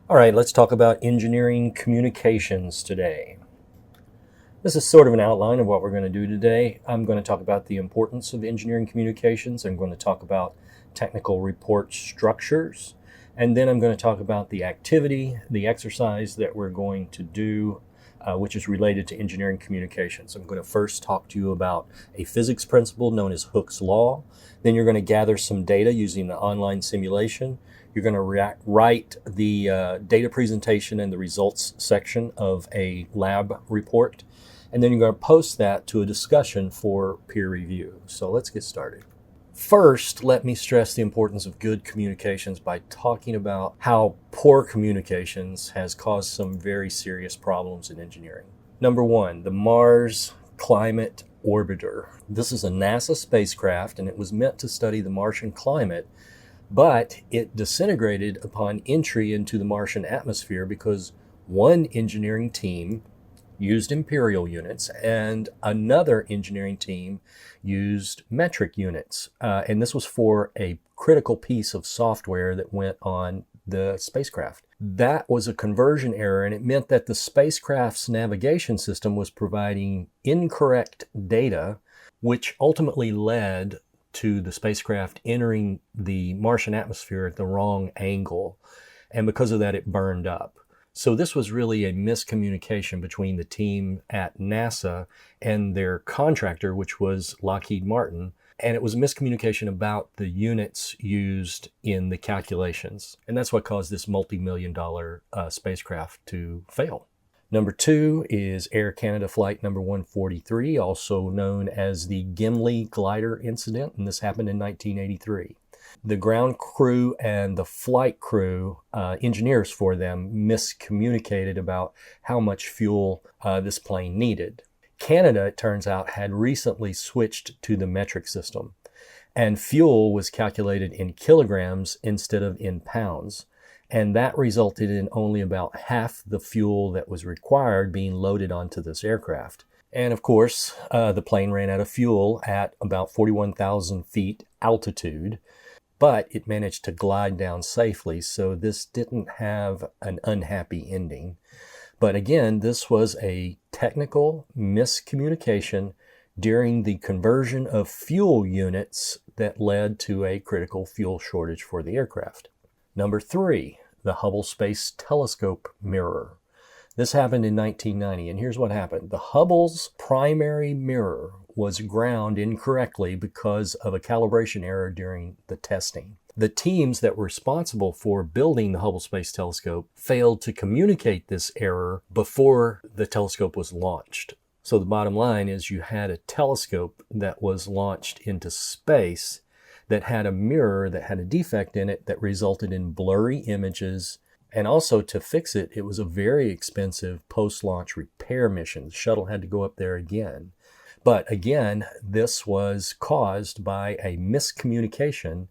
All right, let's talk about engineering communications today. This is sort of an outline of what we're going to do today. I'm going to talk about the importance of engineering communications. I'm going to talk about technical report structures. And then I'm going to talk about the activity, the exercise that we're going to do, which is related to engineering communications. I'm going to first talk to you about a physics principle known as Hooke's Law. Then you're going to gather some data using the online simulation. You're going to write the data presentation and the results section of a lab report. And then you're going to post that to a discussion for peer review. So let's get started. First, let me stress the importance of good communications by talking about how poor communications has caused some very serious problems in engineering. Number one, the Mars Climate Orbiter. This is a NASA spacecraft, and it was meant to study the Martian climate, but it disintegrated upon entry into the Martian atmosphere because one engineering team used imperial units and another engineering team used metric units. And this was for a critical piece of software that went on the spacecraft. That was a conversion error, and it meant that the spacecraft's navigation system was providing incorrect data, which ultimately led to the spacecraft entering the Martian atmosphere at the wrong angle. And because of that, it burned up. So this was really a miscommunication between the team at NASA and their contractor, which was Lockheed Martin. And it was a miscommunication about the units used in the calculations. And that's what caused this multi-million-dollar spacecraft to fail. Number two is Air Canada Flight number 143, also known as the Gimli glider incident, and this happened in 1983. The ground crew and the flight crew, engineers for them, miscommunicated about how much fuel this plane needed. Canada, it turns out, had recently switched to the metric system, and fuel was calculated in kilograms instead of in pounds. And that resulted in only about half the fuel that was required being loaded onto this aircraft. And of course, the plane ran out of fuel at about 41,000 feet altitude, but it managed to glide down safely, so this didn't have an unhappy ending. But again, this was a technical miscommunication during the conversion of fuel units that led to a critical fuel shortage for the aircraft. Number three, the Hubble Space Telescope mirror. This happened in 1990, and here's what happened. The Hubble's primary mirror was ground incorrectly because of a calibration error during the testing. The teams that were responsible for building the Hubble Space Telescope failed to communicate this error before the telescope was launched. So the bottom line is you had a telescope that was launched into space that had a mirror that had a defect in it that resulted in blurry images. And also, to fix it, it was a very expensive post-launch repair mission. The shuttle had to go up there again. But again, this was caused by a miscommunication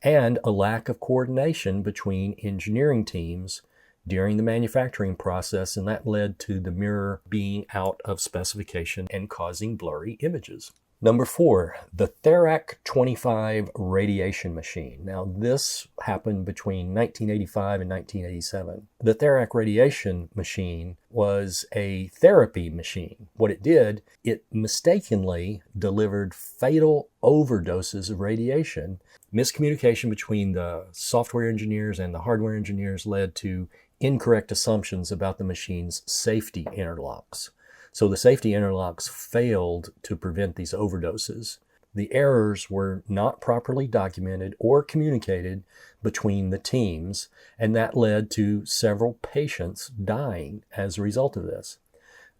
and a lack of coordination between engineering teams during the manufacturing process, and that led to the mirror being out of specification and causing blurry images. Number four, the Therac 25 radiation machine. Now, this happened between 1985 and 1987. The Therac radiation machine was a therapy machine. What it did, it mistakenly delivered fatal overdoses of radiation. Miscommunication between the software engineers and the hardware engineers led to incorrect assumptions about the machine's safety interlocks. So the safety interlocks failed to prevent these overdoses. The errors were not properly documented or communicated between the teams, and that led to several patients dying as a result of this.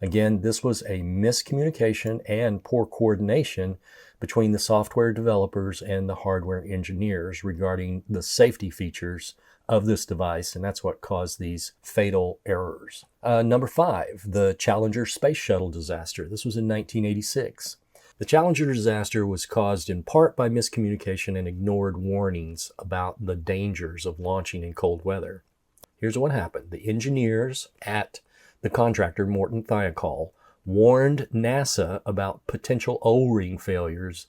Again, this was a miscommunication and poor coordination between the software developers and the hardware engineers regarding the safety features of this device, and that's what caused these fatal errors. Number five, the Challenger space shuttle disaster. This was in 1986. The Challenger disaster was caused in part by miscommunication and ignored warnings about the dangers of launching in cold weather. Here's what happened. The engineers at the contractor, Morton Thiokol, warned NASA about potential O-ring failures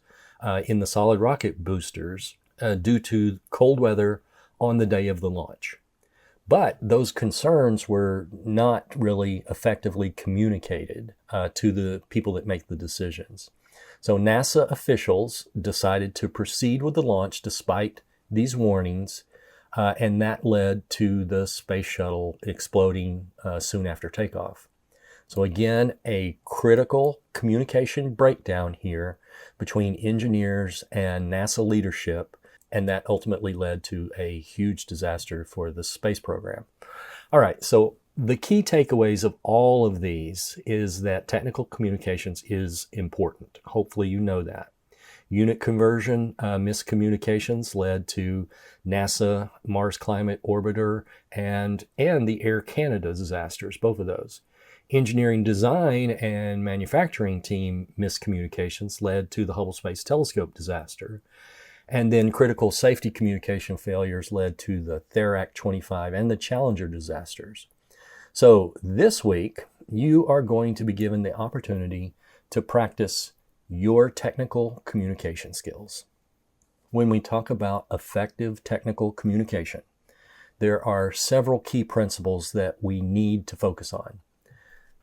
in the solid rocket boosters due to cold weather on the day of the launch. But those concerns were not really effectively communicated to the people that make the decisions. So NASA officials decided to proceed with the launch despite these warnings, and that led to the space shuttle exploding soon after takeoff. So again, a critical communication breakdown here between engineers and NASA leadership, and that ultimately led to a huge disaster for the space program. All right, so the key takeaways of all of these is that technical communications is important. Hopefully you know that. Unit conversion miscommunications led to NASA Mars Climate Orbiter and the Air Canada disasters, both of those. Engineering design and manufacturing team miscommunications led to the Hubble Space Telescope disaster. And then critical safety communication failures led to the Therac 25 and the Challenger disasters. So this week, you are going to be given the opportunity to practice your technical communication skills. When we talk about effective technical communication, there are several key principles that we need to focus on.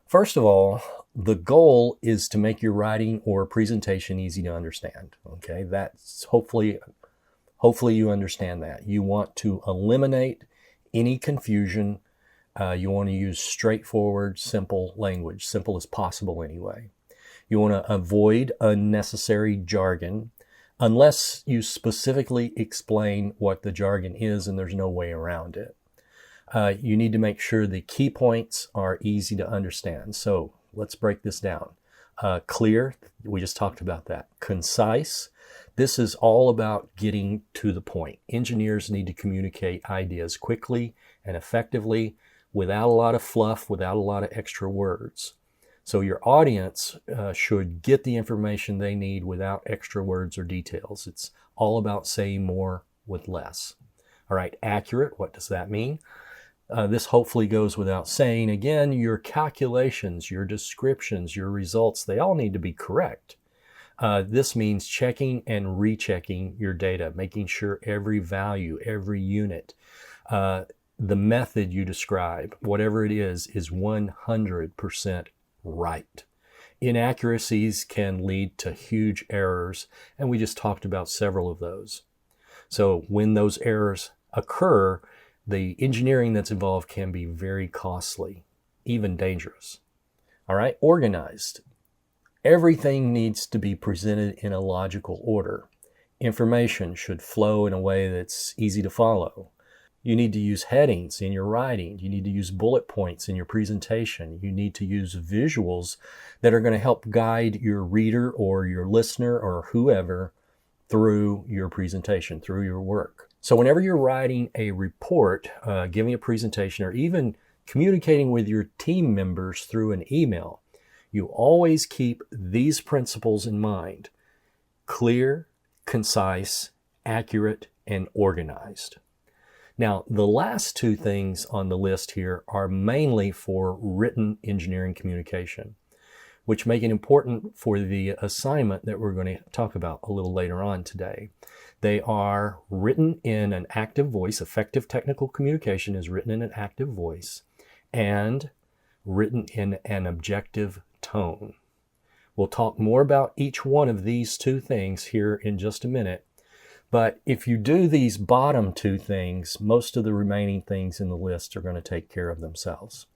First of all, the goal is to make your writing or presentation easy to understand. Okay, that's hopefully you understand that. You want to eliminate any confusion. You want to use straightforward, simple language, simple as possible anyway. You want to avoid unnecessary jargon unless you specifically explain what the jargon is and there's no way around it. You need to make sure the key points are easy to understand. So let's break this down. Clear, we just talked about that. Concise, this is all about getting to the point. Engineers need to communicate ideas quickly and effectively without a lot of fluff, without a lot of extra words. So your audience should get the information they need without extra words or details. It's all about saying more with less. All right, accurate, what does that mean? This hopefully goes without saying. Again, your calculations, your descriptions, your results, they all need to be correct. This means checking and rechecking your data, making sure every value, every unit, the method you describe, whatever it is 100% right. Inaccuracies can lead to huge errors, and we just talked about several of those. So when those errors occur, the engineering that's involved can be very costly, even dangerous. All right, organized. Everything needs to be presented in a logical order. Information should flow in a way that's easy to follow. You need to use headings in your writing. You need to use bullet points in your presentation. You need to use visuals that are going to help guide your reader or your listener or whoever through your presentation, through your work. So whenever you're writing a report, giving a presentation, or even communicating with your team members through an email, you always keep these principles in mind: clear, concise, accurate, and organized. Now, the last two things on the list here are mainly for written engineering communication, which make it important for the assignment that we're going to talk about a little later on today. They are written in an active voice. Effective technical communication is written in an active voice and written in an objective tone. We'll talk more about each one of these two things here in just a minute. But if you do these bottom two things, most of the remaining things in the list are going to take care of themselves.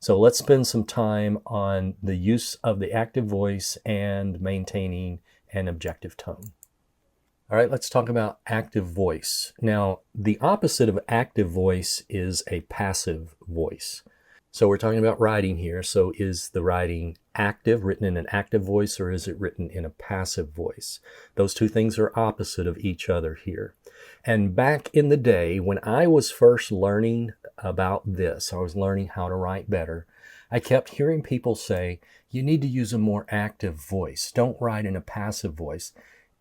So let's spend some time on the use of the active voice and maintaining an objective tone. All right, let's talk about active voice. Now, the opposite of active voice is a passive voice. So we're talking about writing here. So is the writing active, written in an active voice, or is it written in a passive voice? Those two things are opposite of each other here. And back in the day when I was first learning about this, I was learning how to write better, I kept hearing people say, you need to use a more active voice. Don't write in a passive voice.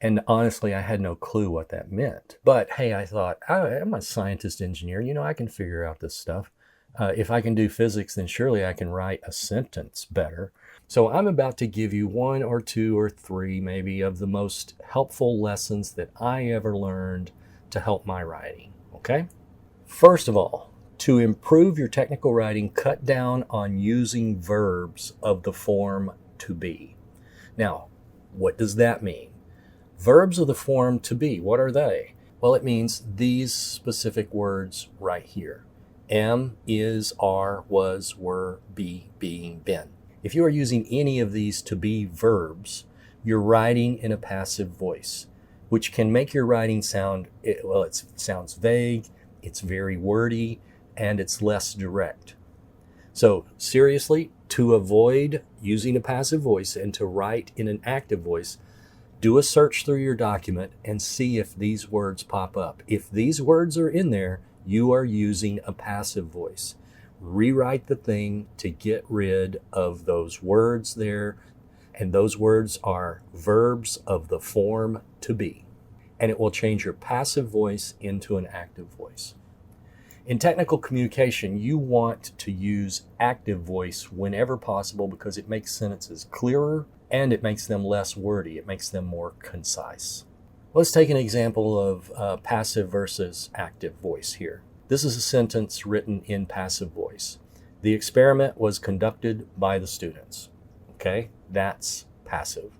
And honestly, I had no clue what that meant. But hey, I thought, I'm a scientist engineer. I can figure out this stuff. If I can do physics, then surely I can write a sentence better. So I'm about to give you one or two or three maybe of the most helpful lessons that I ever learned to help my writing, okay? First of all, To improve your technical writing, cut down on using verbs of the form to be. Now, what does that mean? Verbs of the form to be, what are they? Well, it means these specific words right here. Am, is, are, was, were, be, being, been. If you are using any of these to be verbs, you're writing in a passive voice, which can make your writing sound, it sounds vague, it's very wordy, and it's less direct. So seriously, to avoid using a passive voice and to write in an active voice, do a search through your document and see if these words pop up. If these words are in there, you are using a passive voice. Rewrite the thing to get rid of those words there, and those words are verbs of the form to be. And it will change your passive voice into an active voice. In technical communication, you want to use active voice whenever possible because it makes sentences clearer and it makes them less wordy. It makes them more concise. Let's take an example of passive versus active voice here. This is a sentence written in passive voice. The experiment was conducted by the students. Okay, that's passive.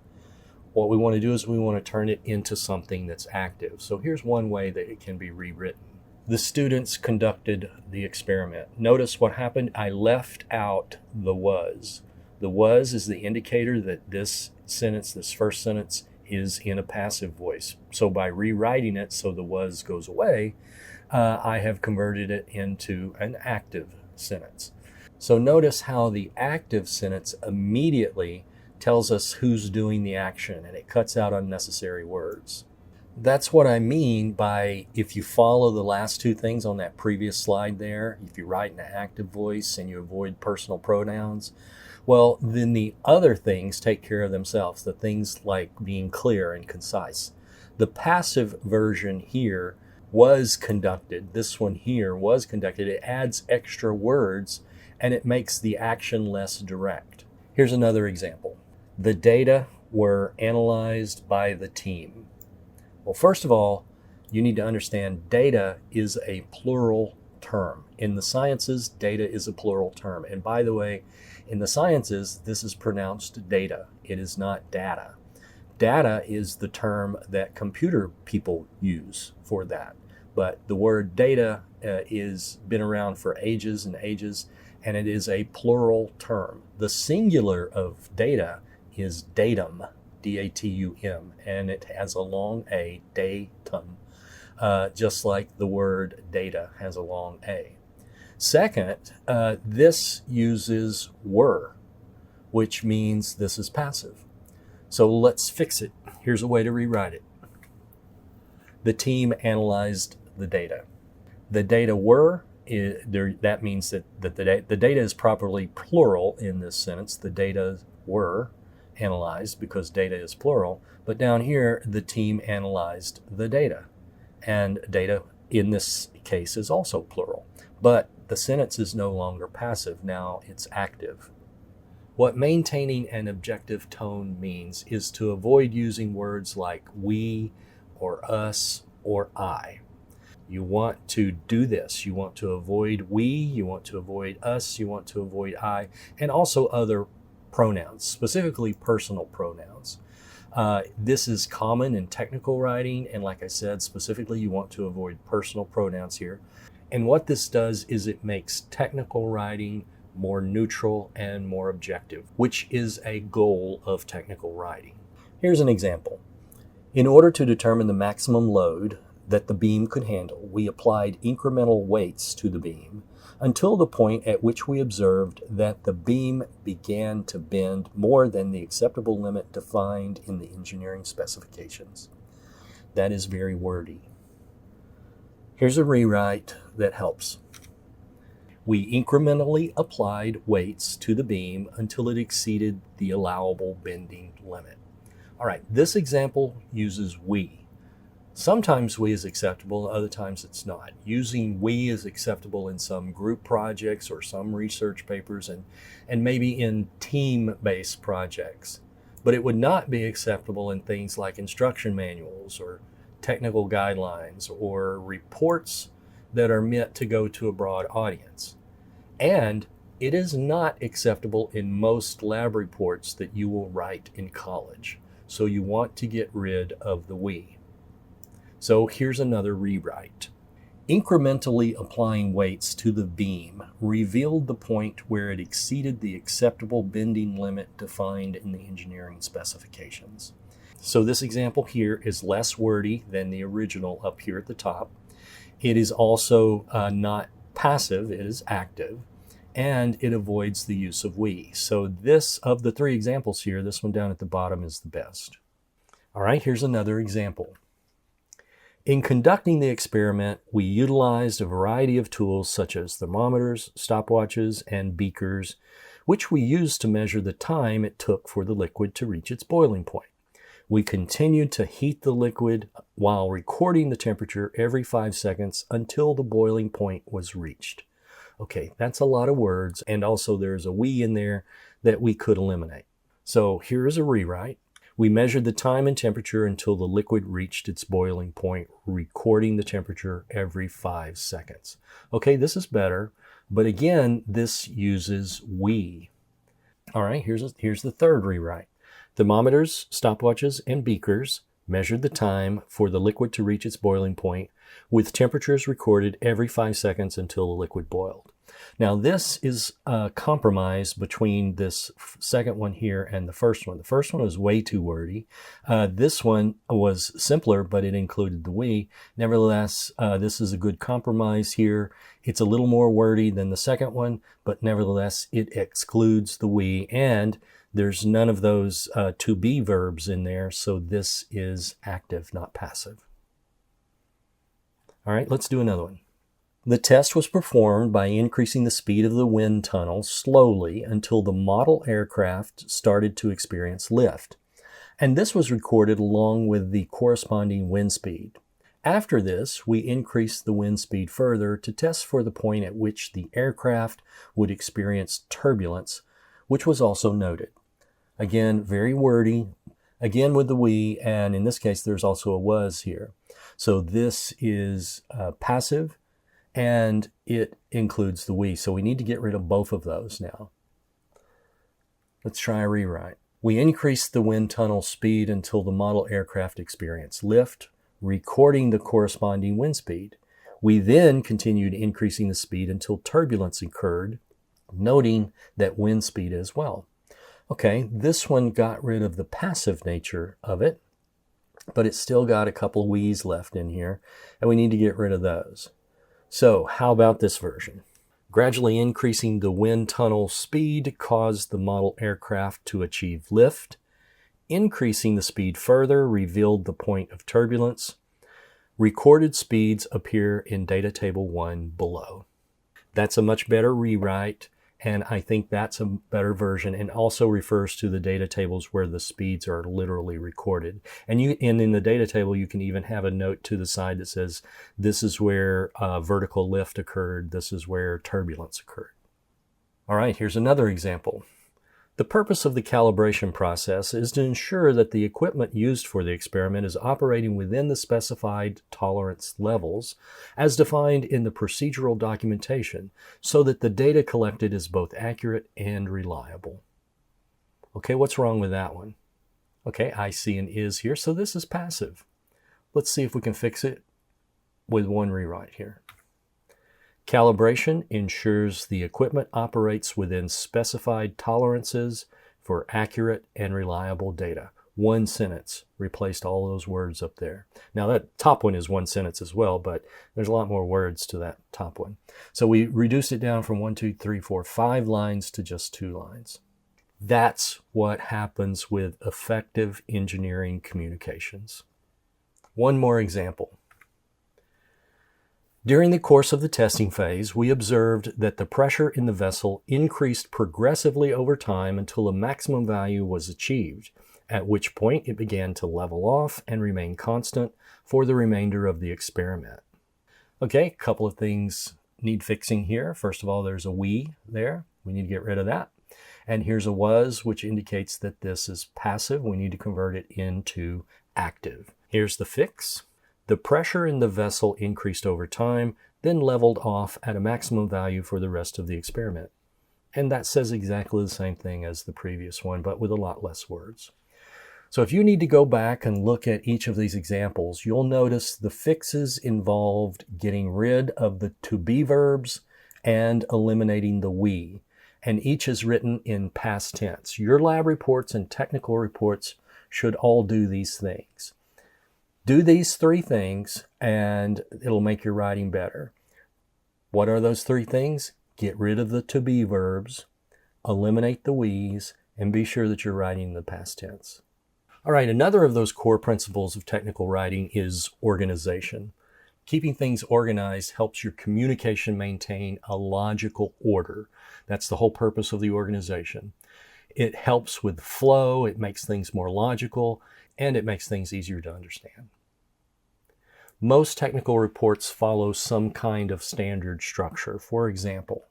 What we want to do is we want to turn it into something that's active. So here's one way that it can be rewritten. The students conducted the experiment. Notice what happened. I left out the was. The was is the indicator that this sentence, this first sentence, is in a passive voice. So by rewriting it so the was goes away, I have converted it into an active sentence. So notice how the active sentence immediately tells us who's doing the action, and it cuts out unnecessary words. That's what I mean by, if you follow the last two things on that previous slide there, if you write in an active voice and you avoid personal pronouns, well, then the other things take care of themselves, the things like being clear and concise. The passive version here was conducted. This one here was conducted. It adds extra words and it makes the action less direct. Here's another example. The data were analyzed by the team. Well, first of all, you need to understand data is a plural term. In the sciences, data is a plural term. And by the way, in the sciences, this is pronounced data. It is not data. Data is the term that computer people use for that. But the word data is been around for ages and ages, and it is a plural term. The singular of data is datum, D-A-T-U-M, and it has a long A, datum, just like the word data has a long A. Second, this uses were, which means this is passive. So let's fix it. Here's a way to rewrite it. The team analyzed the data. The data were, that means that the data is properly plural in this sentence. The data were analyzed because data is plural. But down here, the team analyzed the data. And data in this case is also plural. But the sentence is no longer passive. Now it's active. What maintaining an objective tone means is to avoid using words like we or us or I. You want to do this. You want to avoid we, you want to avoid us, you want to avoid I, and also other pronouns, specifically personal pronouns. This is common in technical writing, and like I said, specifically you want to avoid personal pronouns here. And what this does is it makes technical writing more neutral and more objective, which is a goal of technical writing. Here's an example. In order to determine the maximum load that the beam could handle, we applied incremental weights to the beam until the point at which we observed that the beam began to bend more than the acceptable limit defined in the engineering specifications. That is very wordy. Here's a rewrite that helps. We incrementally applied weights to the beam until it exceeded the allowable bending limit. All right, this example uses we. Sometimes we is acceptable, other times it's not. Using we is acceptable in some group projects or some research papers and maybe in team-based projects. But it would not be acceptable in things like instruction manuals or technical guidelines or reports that are meant to go to a broad audience. And it is not acceptable in most lab reports that you will write in college. So you want to get rid of the we. So here's another rewrite. Incrementally applying weights to the beam revealed the point where it exceeded the acceptable bending limit defined in the engineering specifications. So this example here is less wordy than the original up here at the top. It is also not passive, it is active, and it avoids the use of we. So this, of the three examples here, this one down at the bottom is the best. All right, here's another example. In conducting the experiment, we utilized a variety of tools such as thermometers, stopwatches, and beakers, which we used to measure the time it took for the liquid to reach its boiling point. We continued to heat the liquid while recording the temperature every 5 seconds until the boiling point was reached. Okay, that's a lot of words, and also there's a we in there that we could eliminate. So here is a rewrite. We measured the time and temperature until the liquid reached its boiling point, recording the temperature every 5 seconds. Okay, this is better, but again, this uses we. All right, here's the third rewrite. Thermometers, stopwatches, and beakers measured the time for the liquid to reach its boiling point, with temperatures recorded every 5 seconds until the liquid boiled. Now this is a compromise between this second one here and the first one. The first one was way too wordy. This one was simpler, but it included the we. Nevertheless, this is a good compromise here. It's a little more wordy than the second one, but nevertheless, it excludes the we, and there's none of those to be verbs in there, so this is active, not passive. All right, let's do another one. The test was performed by increasing the speed of the wind tunnel slowly until the model aircraft started to experience lift, and this was recorded along with the corresponding wind speed. After this, we increased the wind speed further to test for the point at which the aircraft would experience turbulence, which was also noted. Again, very wordy, again with the we, and in this case there's also a was here. So this is passive, and it includes the we. So we need to get rid of both of those now. Let's try a rewrite. We increased the wind tunnel speed until the model aircraft experienced lift, recording the corresponding wind speed. We then continued increasing the speed until turbulence occurred, noting that wind speed as well. Okay, this one got rid of the passive nature of it, but it's still got a couple we's left in here, and we need to get rid of those. So how about this version? Gradually increasing the wind tunnel speed caused the model aircraft to achieve lift. Increasing the speed further revealed the point of turbulence. Recorded speeds appear in data table 1 below. That's a much better rewrite, and I think that's a better version, and also refers to the data tables where the speeds are literally recorded. And in the data table, you can even have a note to the side that says, this is where vertical lift occurred, this is where turbulence occurred. All right, here's another example. The purpose of the calibration process is to ensure that the equipment used for the experiment is operating within the specified tolerance levels as defined in the procedural documentation, so that the data collected is both accurate and reliable. Okay, what's wrong with that one? Okay, I see an is here, so this is passive. Let's see if we can fix it with one rewrite here. Calibration ensures the equipment operates within specified tolerances for accurate and reliable data. One sentence replaced all those words up there. Now that top one is one sentence as well, but there's a lot more words to that top one. So we reduced it down from 1, 2, 3, 4, 5 lines to just 2 lines. That's what happens with effective engineering communications. One more example. During the course of the testing phase, we observed that the pressure in the vessel increased progressively over time until a maximum value was achieved, at which point it began to level off and remain constant for the remainder of the experiment. Okay, a couple of things need fixing here. First of all, there's a we there. We need to get rid of that. And here's a was, which indicates that this is passive. We need to convert it into active. Here's the fix. The pressure in the vessel increased over time. then leveled off at a maximum value for the rest of the experiment. And that says exactly the same thing as the previous one, but with a lot less words. So if you need to go back and look at each of these examples, you'll notice the fixes involved getting rid of the to be verbs and eliminating the we. And each is written in past tense. Your lab reports and technical reports should all do these things. Do these three things and it'll make your writing better. What are those three things? Get rid of the to be verbs, eliminate the we's, and be sure that you're writing in the past tense. All right, another of those core principles of technical writing is organization. Keeping things organized helps your communication maintain a logical order. That's the whole purpose of the organization. It helps with flow, it makes things more logical, and it makes things easier to understand. Most technical reports follow some kind of standard structure. For example,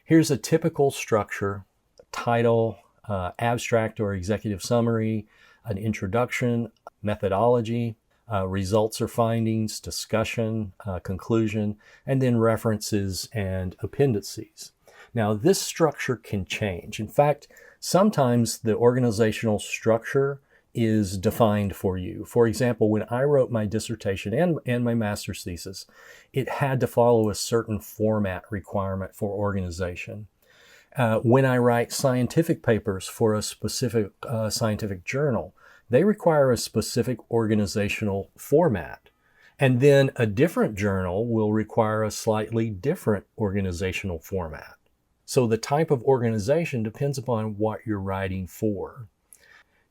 here's a typical structure: title, abstract or executive summary, an introduction, methodology, results or findings, discussion, conclusion, and then references and appendices. Now, this structure can change. In fact, sometimes the organizational structure is defined for you. For example, when I wrote my dissertation and my master's thesis, it had to follow a certain format requirement for organization. When I write scientific papers for a specific scientific journal, they require a specific organizational format. And then a different journal will require a slightly different organizational format. So the type of organization depends upon what you're writing for.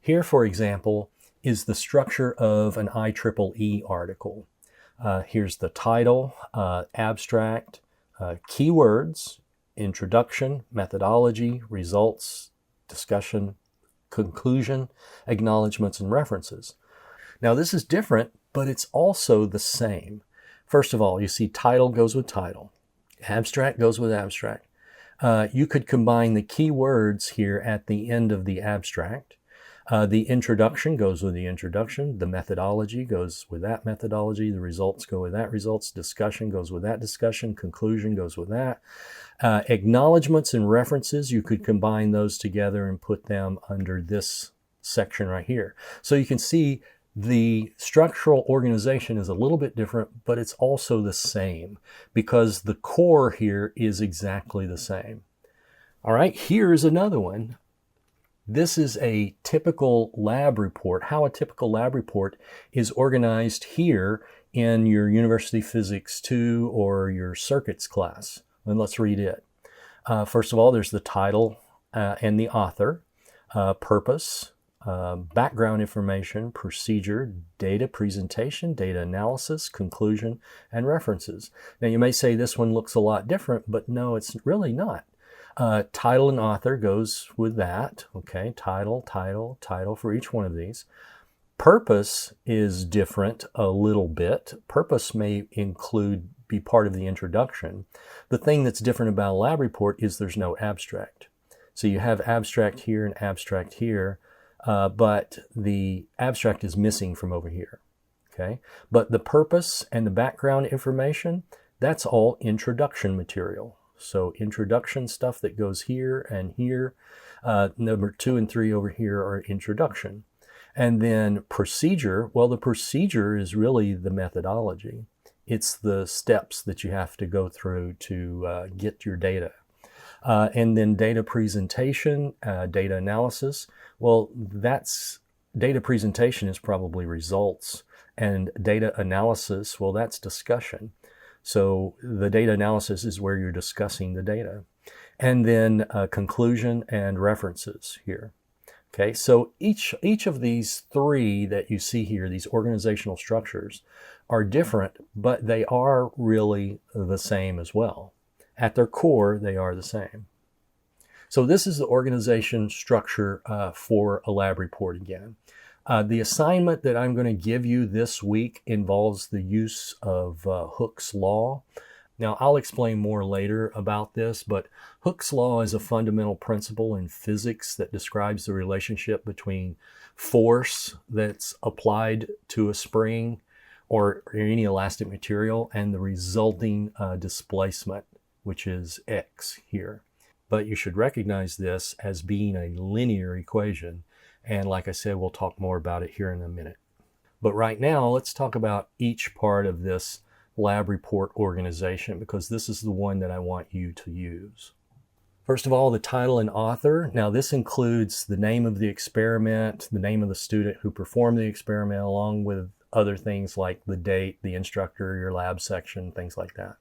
Here, for example, is the structure of an IEEE article. Here's the title, abstract, keywords, introduction, methodology, results, discussion, conclusion, acknowledgments, and references. Now, this is different, but it's also the same. First of all, you see title goes with title. Abstract goes with abstract. You could combine the keywords here at the end of the abstract. The introduction goes with the introduction. The methodology goes with that methodology. The results go with that results. Discussion goes with that discussion. Conclusion goes with that. Acknowledgments and references, you could combine those together and put them under this section right here. So you can see the structural organization is a little bit different, but it's also the same because the core here is exactly the same. All right, here's another one. This is a typical lab report, how a typical lab report is organized here in your University Physics 2 or your circuits class. And let's read it. First of all, there's the title and the author, purpose, background information, procedure, data presentation, data analysis, conclusion, and references. Now you may say this one looks a lot different, but no, it's really not. Title and author goes with that. Okay, title for each one of these. Purpose is different a little bit. Purpose may be part of the introduction. The thing that's different about a lab report is there's no abstract. So you have abstract here and abstract here, but the abstract is missing from over here. Okay, but the purpose and the background information, that's all introduction material. So introduction stuff that goes here and here. Number 2 and 3 over here are introduction. And then procedure, well, the procedure is really the methodology. It's the steps that you have to go through to get your data. And then data presentation, data analysis. Well, data presentation is probably results. And data analysis, well, that's discussion. So the data analysis is where you're discussing the data. And then conclusion and references here. Okay, so each of these three that you see here, these organizational structures, are different, but they are really the same as well. At their core, they are the same. So this is the organization structure for a lab report again. The assignment that I'm going to give you this week involves the use of Hooke's law. Now, I'll explain more later about this, but Hooke's law is a fundamental principle in physics that describes the relationship between force that's applied to a spring or any elastic material, and the resulting displacement, which is x here. But you should recognize this as being a linear equation. And like I said, we'll talk more about it here in a minute. But right now, let's talk about each part of this lab report organization, because this is the one that I want you to use. First of all, the title and author. Now this includes the name of the experiment, the name of the student who performed the experiment, along with other things like the date, the instructor, your lab section, things like that.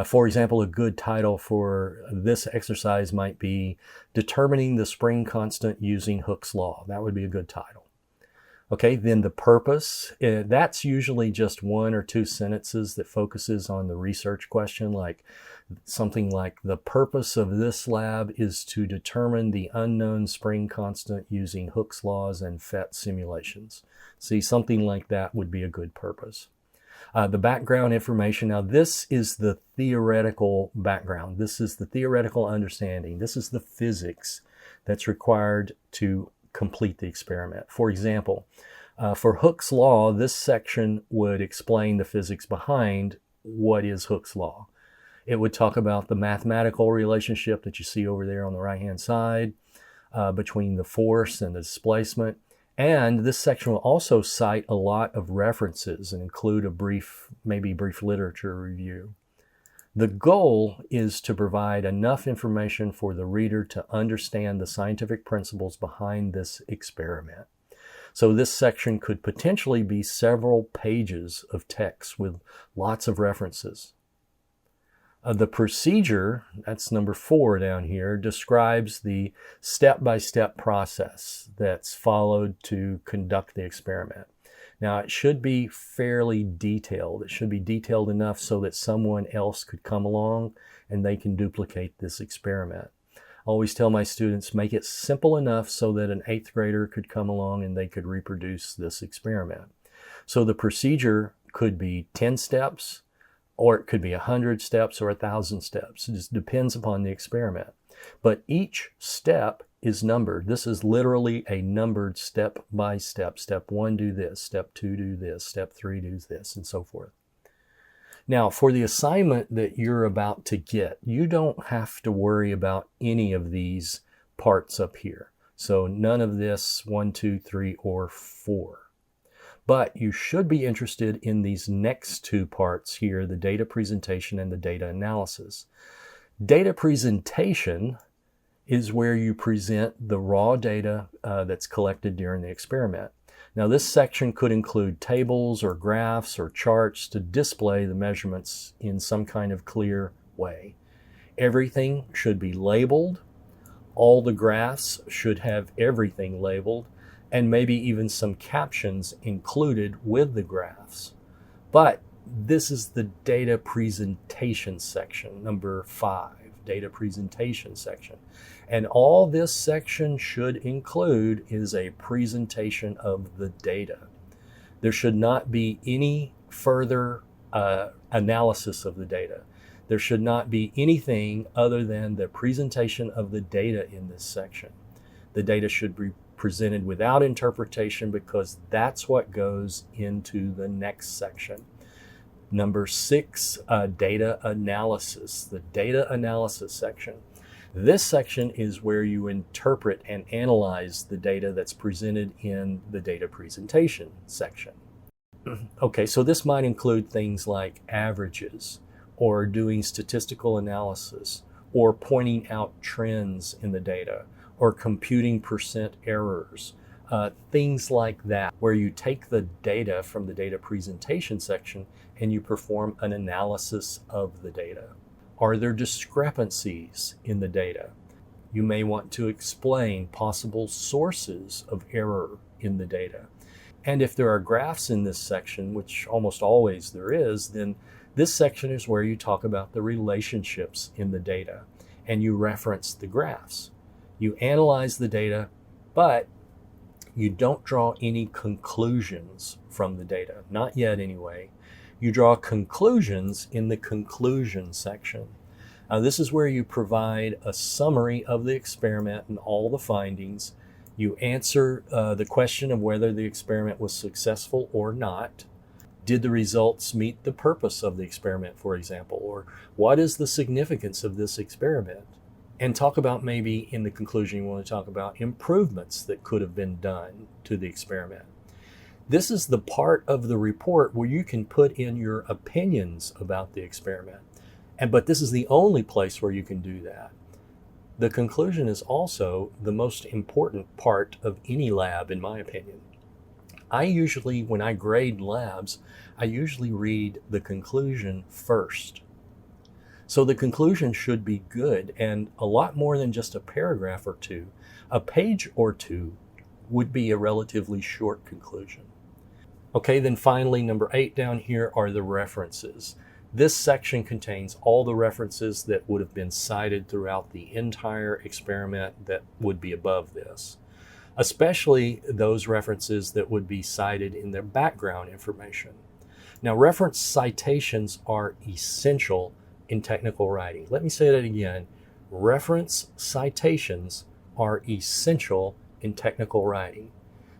For example, a good title for this exercise might be Determining the Spring Constant Using Hooke's Law. That would be a good title. Okay, then the purpose, that's usually just one or two sentences that focuses on the research question, like something like, the purpose of this lab is to determine the unknown spring constant using Hooke's laws and PhET simulations. See, something like that would be a good purpose. The background information, now this is the theoretical background. This is the theoretical understanding. This is the physics that's required to complete the experiment. For example, for Hooke's law, this section would explain the physics behind what is Hooke's law. It would talk about the mathematical relationship that you see over there on the right-hand side between the force and the displacement. And this section will also cite a lot of references and include a brief literature review. The goal is to provide enough information for the reader to understand the scientific principles behind this experiment. So this section could potentially be several pages of text with lots of references. The procedure, that's number 4 down here, describes the step-by-step process that's followed to conduct the experiment. Now, it should be fairly detailed. It should be detailed enough so that someone else could come along and they can duplicate this experiment. I always tell my students, make it simple enough so that an 8th grader could come along and they could reproduce this experiment. So the procedure could be 10 steps, or it could be 100 steps or 1,000 steps. It just depends upon the experiment. But each step is numbered. This is literally a numbered step by step. Step 1, do this. Step 2, do this. Step 3, do this, and so forth. Now, for the assignment that you're about to get, you don't have to worry about any of these parts up here. So none of this 1, 2, 3, or 4. But you should be interested in these next 2 parts here, the data presentation and the data analysis. Data presentation is where you present the raw data that's collected during the experiment. Now this section could include tables or graphs or charts to display the measurements in some kind of clear way. Everything should be labeled. All the graphs should have everything labeled, and maybe even some captions included with the graphs. But this is the data presentation section, number 5, data presentation section. And all this section should include is a presentation of the data. There should not be any further analysis of the data. There should not be anything other than the presentation of the data in this section. The data should be presented without interpretation, because that's what goes into the next section. Number 6, data analysis, the data analysis section. This section is where you interpret and analyze the data that's presented in the data presentation section. Okay, so this might include things like averages, or doing statistical analysis, or pointing out trends in the data, or computing percent errors, things like that, where you take the data from the data presentation section and you perform an analysis of the data. Are there discrepancies in the data? You may want to explain possible sources of error in the data. And if there are graphs in this section, which almost always there is, then this section is where you talk about the relationships in the data and you reference the graphs. You analyze the data, but you don't draw any conclusions from the data. Not yet anyway. You draw conclusions in the conclusion section. This is where you provide a summary of the experiment and all the findings. You answer the question of whether the experiment was successful or not. Did the results meet the purpose of the experiment, for example? Or what is the significance of this experiment? And talk about, maybe in the conclusion, you want to talk about improvements that could have been done to the experiment. This is the part of the report where you can put in your opinions about the experiment. But this is the only place where you can do that. The conclusion is also the most important part of any lab, in my opinion. I usually, when I grade labs, I usually read the conclusion first. So the conclusion should be good, and a lot more than just a paragraph or two. A page or two would be a relatively short conclusion. Okay, then finally, number 8 down here are the references. This section contains all the references that would have been cited throughout the entire experiment that would be above this, especially those references that would be cited in their background information. Now, reference citations are essential in technical writing. Let me say that again. Reference citations are essential in technical writing.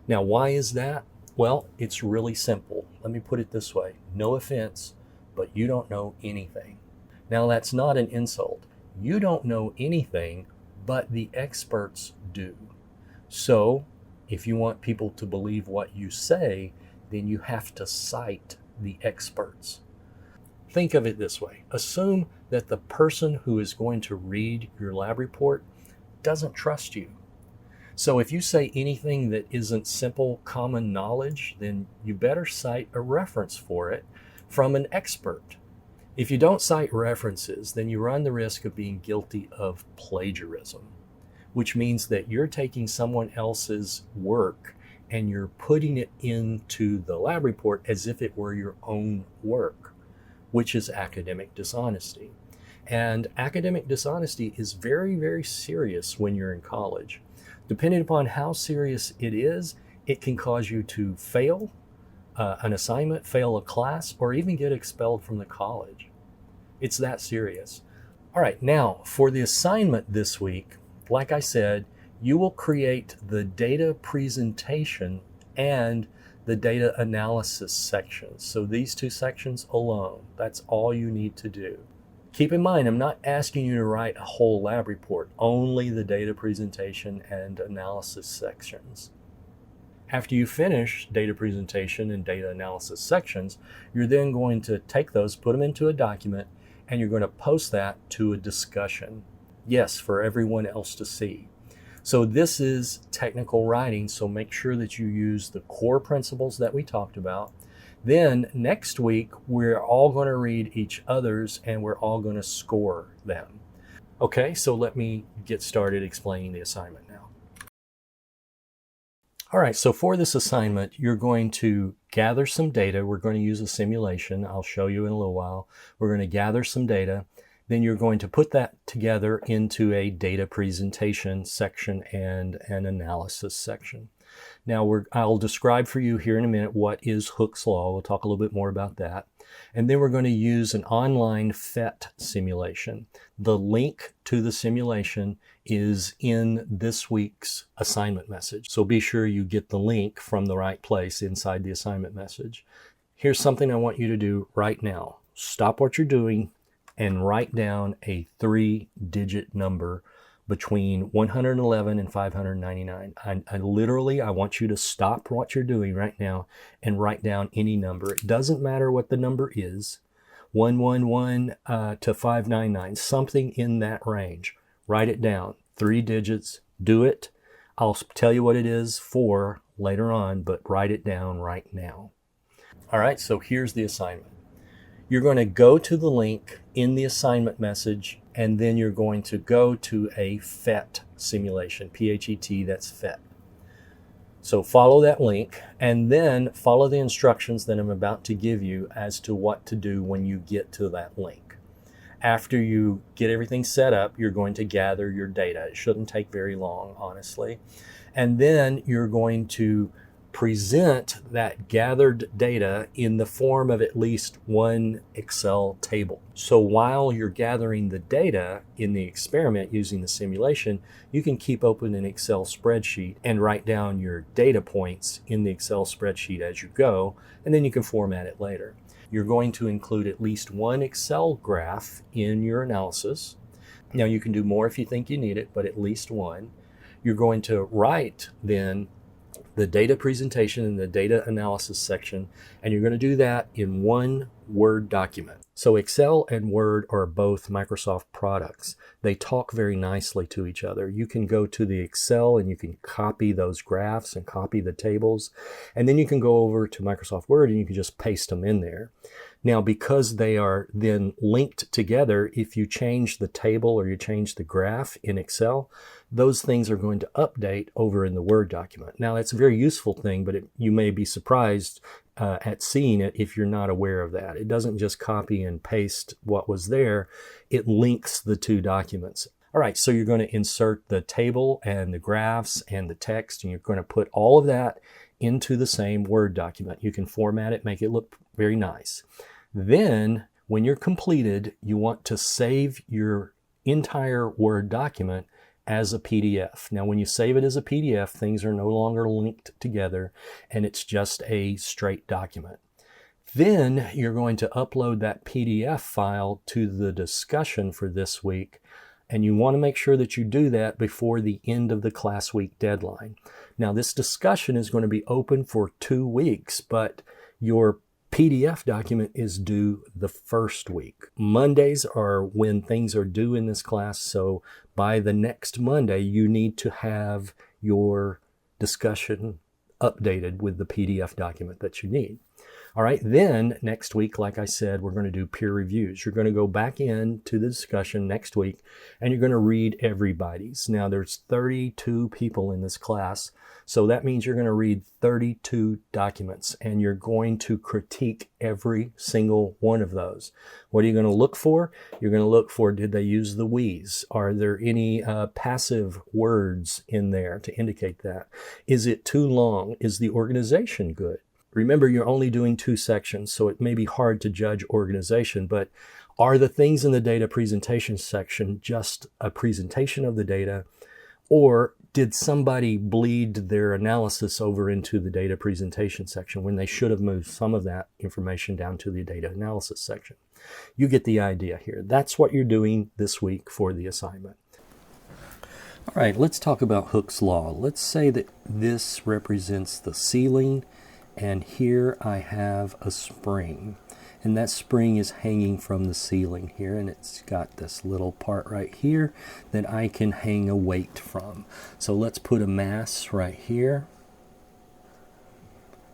Now, why is that? Well, it's really simple. Let me put it this way. No offense, but you don't know anything. Now, that's not an insult. You don't know anything, but the experts do. So, if you want people to believe what you say, then you have to cite the experts. Think of it this way. Assume that the person who is going to read your lab report doesn't trust you. So if you say anything that isn't simple common knowledge, then you better cite a reference for it from an expert. If you don't cite references, then you run the risk of being guilty of plagiarism, which means that you're taking someone else's work and you're putting it into the lab report as if it were your own work, which is academic dishonesty. And academic dishonesty is very, very serious when you're in college. Depending upon how serious it is, it can cause you to fail an assignment, fail a class, or even get expelled from the college. It's that serious. All right, now for the assignment this week, like I said, you will create the data presentation and the data analysis sections. So these 2 sections alone, that's all you need to do. Keep in mind, I'm not asking you to write a whole lab report, only the data presentation and analysis sections. After you finish data presentation and data analysis sections, you're then going to take those, put them into a document, and you're going to post that to a discussion. Yes, for everyone else to see. So this is technical writing, so make sure that you use the core principles that we talked about. Then next week, we're all going to read each other's and we're all going to score them. Okay, so let me get started explaining the assignment now. All right, so for this assignment, you're going to gather some data. We're going to use a simulation. I'll show you in a little while. We're going to gather some data. Then you're going to put that together into a data presentation section and an analysis section. Now, I'll describe for you here in a minute what is Hooke's Law. We'll talk a little bit more about that. And then we're going to use an online PhET simulation. The link to the simulation is in this week's assignment message. So be sure you get the link from the right place inside the assignment message. Here's something I want you to do right now. Stop what you're doing and write down a 3-digit number between 111 and 599. I want you to stop what you're doing right now and write down any number. It doesn't matter what the number is, 111 to 599, something in that range. Write it down, 3 digits, do it. I'll tell you what it is for later on, but write it down right now. All right, so here's the assignment. You're going to go to the link in the assignment message, and then you're going to go to a PhET simulation, P-H-E-T, that's PhET. So follow that link, and then follow the instructions that I'm about to give you as to what to do when you get to that link. After you get everything set up, you're going to gather your data. It shouldn't take very long, honestly. And then you're going to present that gathered data in the form of at least one Excel table. So while you're gathering the data in the experiment using the simulation, you can keep open an Excel spreadsheet and write down your data points in the Excel spreadsheet as you go, and then you can format it later. You're going to include at least one Excel graph in your analysis. Now you can do more if you think you need it, but at least one. You're going to write then the data presentation in the data analysis section, and you're going to do that in one Word document. So Excel and Word are both Microsoft products. They talk very nicely to each other. You can go to the Excel and you can copy those graphs and copy the tables, and then you can go over to Microsoft Word and you can just paste them in there. Now, because they are then linked together, if you change the table or you change the graph in Excel, those things are going to update over in the Word document. Now, it's a very useful thing, but you may be surprised at seeing it if you're not aware of that. It doesn't just copy and paste what was there, it links the two documents. All right, so you're going to insert the table and the graphs and the text, and you're going to put all of that into the same Word document. You can format it, make it look very nice. Then, when you're completed, you want to save your entire Word document as a PDF. Now, when you save it as a PDF, things are no longer linked together, and it's just a straight document. Then you're going to upload that PDF file to the discussion for this week, and you want to make sure that you do that before the end of the class week deadline. Now, this discussion is going to be open for 2 weeks, but your PDF document is due the first week. Mondays are when things are due in this class, so by the next Monday, you need to have your discussion updated with the PDF document that you need. All right, then next week, like I said, we're going to do peer reviews. You're going to go back into the discussion next week, and you're going to read everybody's. Now, there's 32 people in this class, so that means you're going to read 32 documents, and you're going to critique every single one of those. What are you going to look for? You're going to look for, did they use the we's? Are there any passive words in there to indicate that? Is it too long? Is the organization good? Remember, you're only doing 2 sections, so it may be hard to judge organization, but are the things in the data presentation section just a presentation of the data, or did somebody bleed their analysis over into the data presentation section when they should have moved some of that information down to the data analysis section? You get the idea here. That's what you're doing this week for the assignment. All right, let's talk about Hooke's law. Let's say that this represents the ceiling, and here I have a spring, and that spring is hanging from the ceiling here, and it's got this little part right here that I can hang a weight from. So let's put a mass right here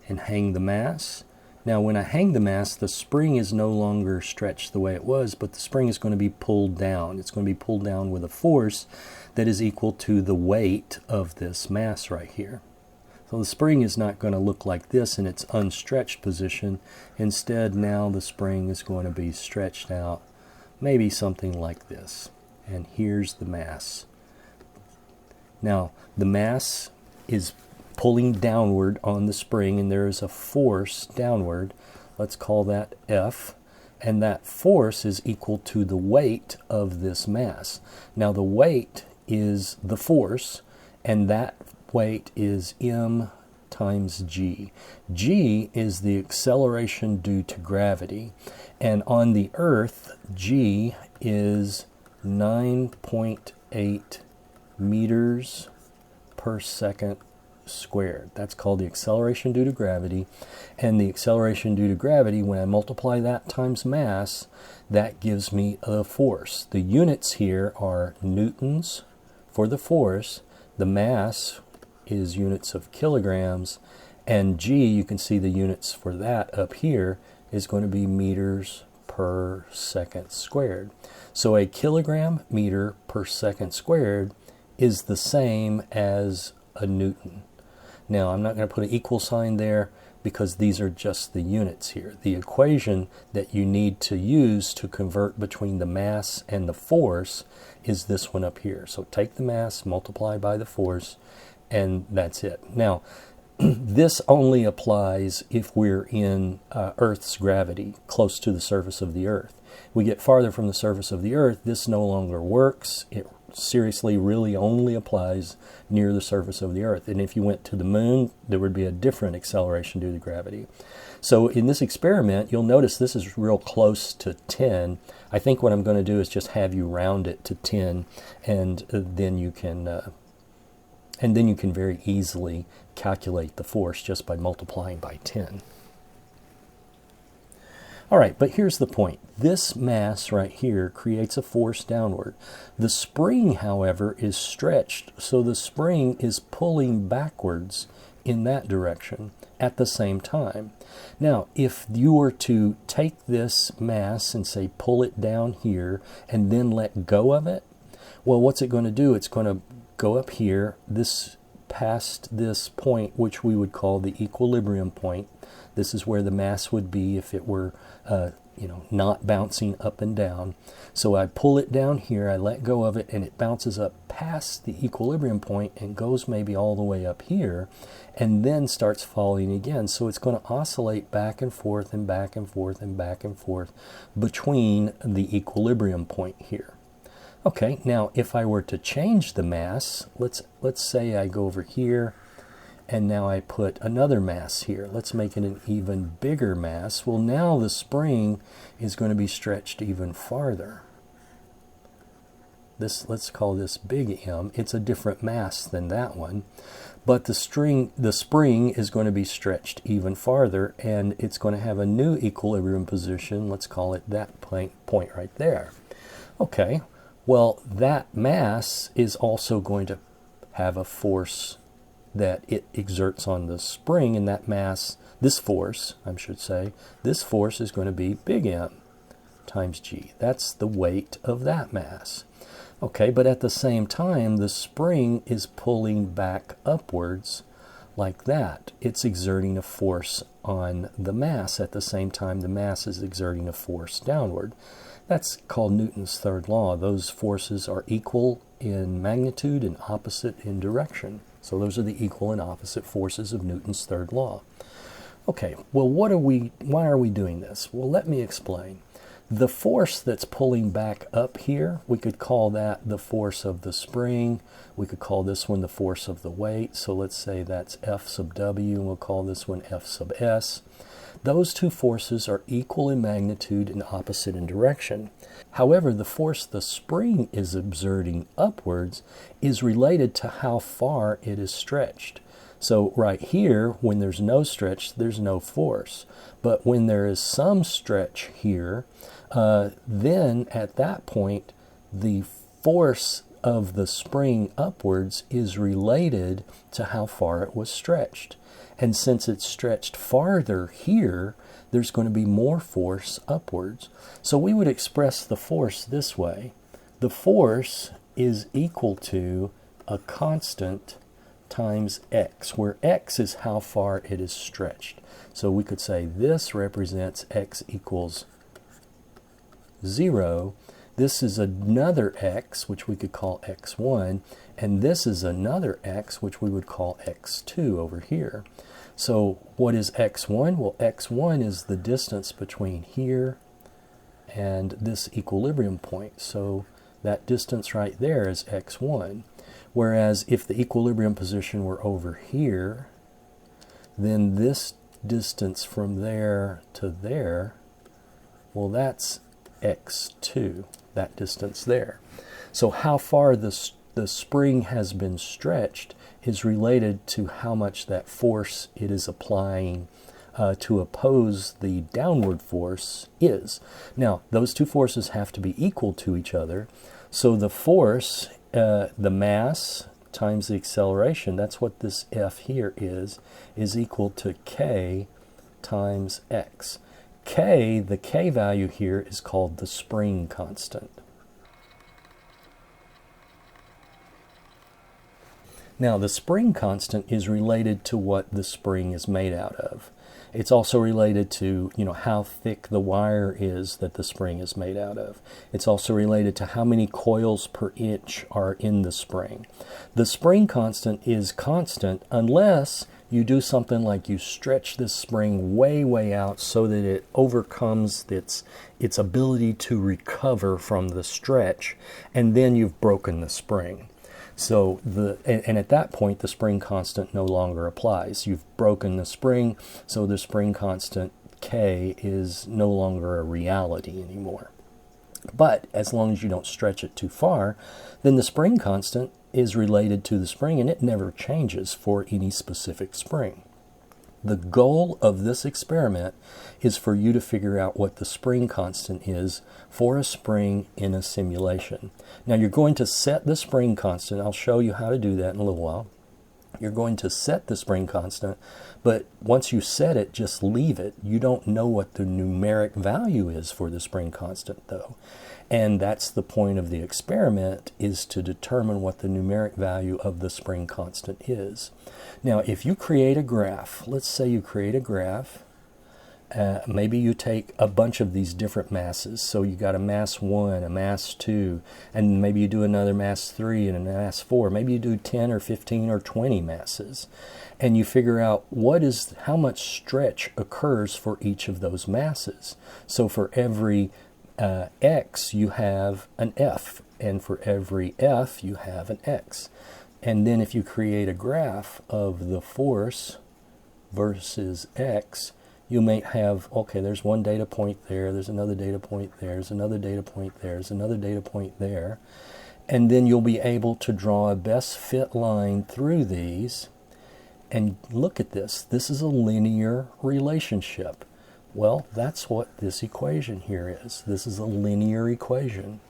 and hang the mass. Now when I hang the mass, the spring is no longer stretched the way it was, but the spring is going to be pulled down. It's going to be pulled down with a force that is equal to the weight of this mass right here. So the spring is not going to look like this in its unstretched position. Instead, now the spring is going to be stretched out, maybe something like this. And here's the mass. Now, the mass is pulling downward on the spring, and there is a force downward. Let's call that F. And that force is equal to the weight of this mass. Now, the weight is the force, and that weight is m times g. G is the acceleration due to gravity, and on the Earth, g is 9.8 meters per second squared. That's called the acceleration due to gravity, and the acceleration due to gravity, when I multiply that times mass, that gives me a force. The units here are newtons for the force, the mass is units of kilograms, and G, you can see the units for that up here, is going to be meters per second squared. So a kilogram meter per second squared is the same as a newton. Now I'm not going to put an equal sign there because these are just the units here. The equation that you need to use to convert between the mass and the force is this one up here. So take the mass, multiply by the force, and that's it. Now, This only applies if we're in Earth's gravity, close to the surface of the Earth. We get farther from the surface of the Earth, this no longer works. It seriously really only applies near the surface of the Earth. And if you went to the moon, there would be a different acceleration due to gravity. So in this experiment, you'll notice this is real close to 10. I think what I'm going to do is just have you round it to 10, and then you can very easily calculate the force just by multiplying by 10. All right, but here's the point. This mass right here creates a force downward. The spring, however, is stretched, so the spring is pulling backwards in that direction at the same time. Now, if you were to take this mass and say pull it down here and then let go of it, well, what's it going to do? It's going to go up here, past this point, which we would call the equilibrium point. This is where the mass would be if it were, not bouncing up and down. So I pull it down here, I let go of it, and it bounces up past the equilibrium point and goes maybe all the way up here, and then starts falling again. So it's going to oscillate back and forth and back and forth and back and forth between the equilibrium point here. Okay, now if I were to change the mass, let's say I go over here, and now I put another mass here. Let's make it an even bigger mass. Well, now the spring is going to be stretched even farther. Let's call this big M. It's a different mass than that one, but the spring is going to be stretched even farther, and it's going to have a new equilibrium position. Let's call it that point right there. Okay, well, that mass is also going to have a force that it exerts on the spring, and that mass, this force is going to be big M times G. That's the weight of that mass. Okay, but at the same time, the spring is pulling back upwards like that. It's exerting a force on the mass. At the same time, the mass is exerting a force downward. That's called Newton's third law. Those forces are equal in magnitude and opposite in direction. So those are the equal and opposite forces of Newton's third law. Okay, well, why are we doing this? Well, let me explain. The force that's pulling back up here, we could call that the force of the spring. We could call this one the force of the weight. So let's say that's F sub W, and we'll call this one F sub S. Those two forces are equal in magnitude and opposite in direction. However, the force the spring is exerting upwards is related to how far it is stretched. So right here, when there's no stretch, there's no force. But when there is some stretch here, then at that point, the force of the spring upwards is related to how far it was stretched. And since it's stretched farther here, there's going to be more force upwards. So we would express the force this way. The force is equal to a constant times x, where x is how far it is stretched. So we could say this represents x equals 0. This is another x, which we could call x1, and this is another x, which we would call x2 over here. So what is x1? Well, x1 is the distance between here and this equilibrium point. So that distance right there is x1. Whereas if the equilibrium position were over here, then this distance from there to there, well, that's x2, that distance there. So how far the spring has been stretched is related to how much that force it is applying to oppose the downward force is. Now, those two forces have to be equal to each other. So the force, the mass times the acceleration, that's what this F here is equal to K times X. K, the K value here is called the spring constant. Now, the spring constant is related to what the spring is made out of. It's also related to, how thick the wire is that the spring is made out of. It's also related to how many coils per inch are in the spring. The spring constant is constant unless you do something like you stretch this spring way out so that it overcomes its ability to recover from the stretch, and then you've broken the spring. So and at that point the spring constant no longer applies. You've broken the spring, so the spring constant K is no longer a reality anymore. But as long as you don't stretch it too far, then the spring constant is related to the spring, and it never changes for any specific spring. The goal of this experiment is for you to figure out what the spring constant is for a spring in a simulation. Now you're going to set the spring constant. I'll show you how to do that in a little while. You're going to set the spring constant, but once you set it, just leave it. You don't know what the numeric value is for the spring constant, though. And that's the point of the experiment, is to determine what the numeric value of the spring constant is. Now, if you create a graph, let's say you create a graph, maybe you take a bunch of these different masses. So you got a mass 1, a mass 2, and maybe you do another mass 3 and a mass 4. Maybe you do 10 or 15 or 20 masses. And you figure out how much stretch occurs for each of those masses. So for every x, you have an f, and for every f, you have an x. And then if you create a graph of the force versus x, you may have, okay, there's one data point there, there's another data point there, there's another data point there, there's another data point there. And then you'll be able to draw a best fit line through these. And look at this. This is a linear relationship. Well, that's what this equation here is. This is a linear equation.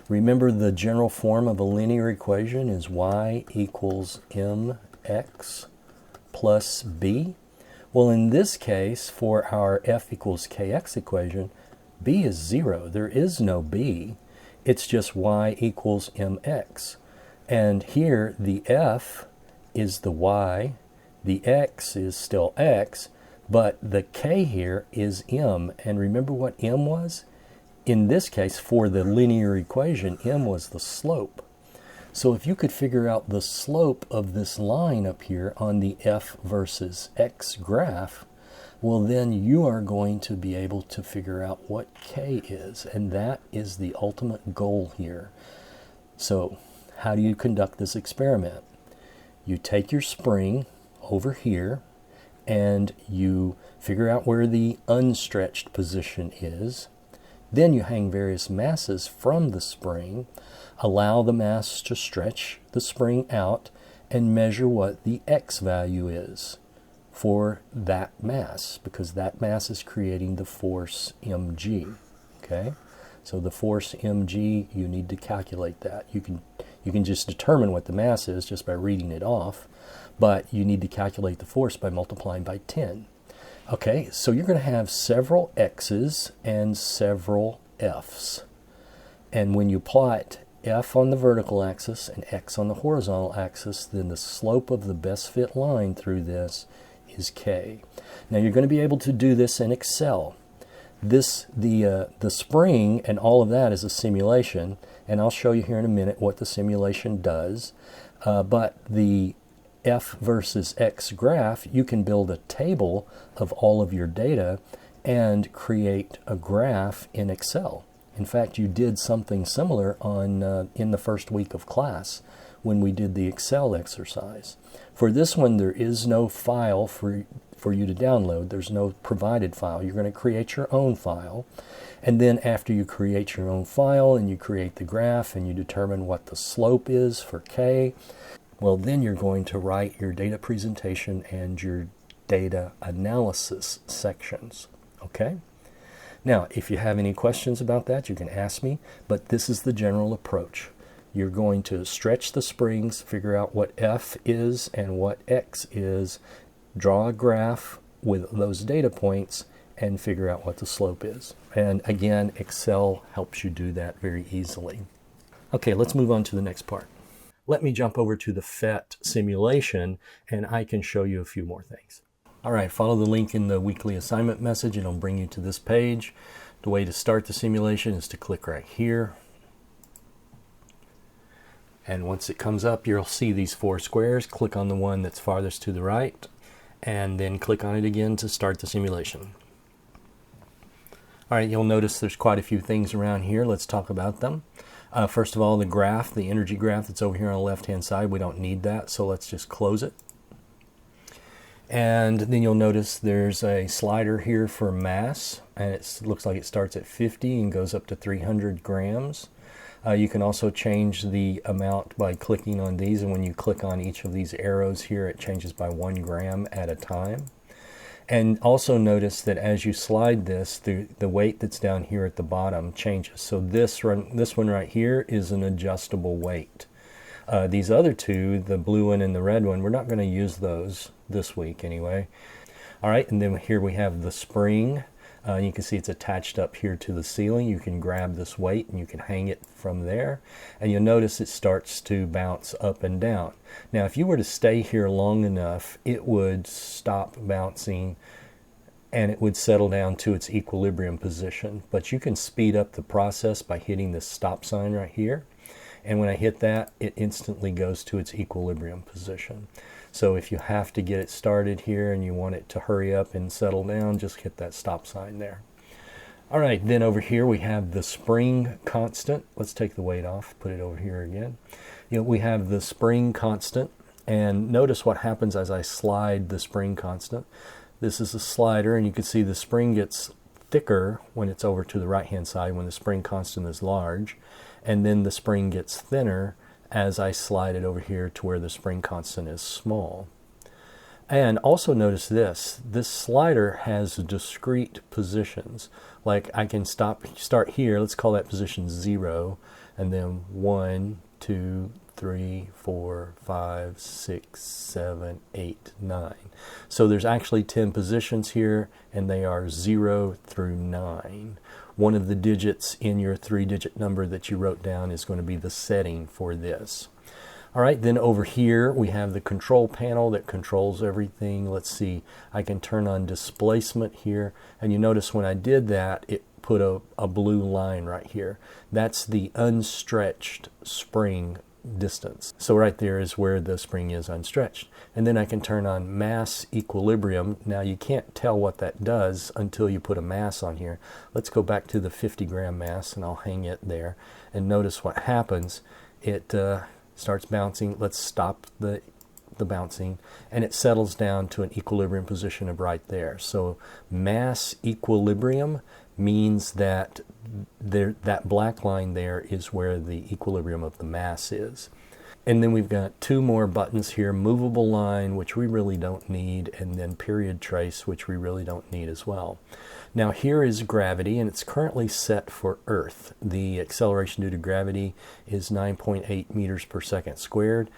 Remember, the general form of a linear equation is y equals mx plus b. Well, in this case, for our f equals kx equation, b is 0. There is no b. It's just y equals mx. And here, the f is the y, the x is still x, but the k here is m. And remember what m was? In this case, for the linear equation, m was the slope. So if you could figure out the slope of this line up here on the f versus x graph, well, then you are going to be able to figure out what k is, and that is the ultimate goal here. So how do you conduct this experiment? You take your spring over here, and you figure out where the unstretched position is. Then you hang various masses from the spring, allow the mass to stretch the spring out, and measure what the x value is for that mass, because that mass is creating the force mg. Okay? So the force mg, you need to calculate that. You can just determine what the mass is just by reading it off, but you need to calculate the force by multiplying by 10. Okay, so you're going to have several x's and several f's. And when you plot f on the vertical axis and x on the horizontal axis, then the slope of the best fit line through this is k. Now you're going to be able to do this in Excel. The spring and all of that is a simulation, and I'll show you here in a minute what the simulation does. But the f versus x graph, you can build a table of all of your data and create a graph in Excel. In fact, you did something similar in the first week of class when we did the Excel exercise. For this one, there is no file for you to download. There's no provided file. You're going to create your own file. And then after you create your own file and you create the graph and you determine what the slope is for k, well, then you're going to write your data presentation and your data analysis sections. Okay? Now, if you have any questions about that, you can ask me, but this is the general approach. You're going to stretch the springs, figure out what f is and what x is, draw a graph with those data points, and figure out what the slope is. And again, Excel helps you do that very easily. Okay, let's move on to the next part. Let me jump over to the PhET simulation, and I can show you a few more things. All right, follow the link in the weekly assignment message, and it'll bring you to this page. The way to start the simulation is to click right here. And once it comes up, you'll see these 4 squares. Click on the one that's farthest to the right, and then click on it again to start the simulation. All right, you'll notice there's quite a few things around here. Let's talk about them. First of all, the graph, the energy graph that's over here on the left-hand side, we don't need that, so let's just close it. And then you'll notice there's a slider here for mass, and it looks like it starts at 50 and goes up to 300 grams. You can also change the amount by clicking on these, and when you click on each of these arrows here, it changes by 1 gram at a time. And also notice that as you slide this, the weight that's down here at the bottom changes. So this one right here is an adjustable weight. These other two, the blue one and the red one, we're not going to use those this week anyway. All right, and then here we have the spring. You can see it's attached up here to the ceiling. You can grab this weight and you can hang it from there. And you'll notice it starts to bounce up and down. Now, if you were to stay here long enough, it would stop bouncing and it would settle down to its equilibrium position. But you can speed up the process by hitting this stop sign right here. And when I hit that, it instantly goes to its equilibrium position. So if you have to get it started here and you want it to hurry up and settle down, just hit that stop sign there. All right, then over here we have the spring constant. Let's take the weight off, put it over here again. We have the spring constant, and notice what happens as I slide the spring constant. This is a slider, and you can see the spring gets thicker when it's over to the right-hand side, when the spring constant is large, and then the spring gets thinner as I slide it over here to where the spring constant is small. And also notice this slider has discrete positions. Like I can start here, let's call that position 0, and then 1, 2, 3, 4, 5, 6, 7, 8, 9. So there's actually 10 positions here, and they are 0 through 9. One of the digits in your 3-digit number that you wrote down is going to be the setting for this. All right, then over here we have the control panel that controls everything. Let's see, I can turn on displacement here, and you notice when I did that, it put a blue line right here. That's the unstretched spring distance. So right there is where the spring is unstretched. And then I can turn on mass equilibrium. Now you can't tell what that does until you put a mass on here. Let's go back to the 50 gram mass and I'll hang it there. And notice what happens. It starts bouncing. Let's stop the bouncing, and it settles down to an equilibrium position of right there. So mass equilibrium means that that black line there is where the equilibrium of the mass is. And then we've got 2 more buttons here, movable line, which we really don't need, and then period trace, which we really don't need as well. Now here is gravity, and it's currently set for Earth. The acceleration due to gravity is 9.8 meters per second squared.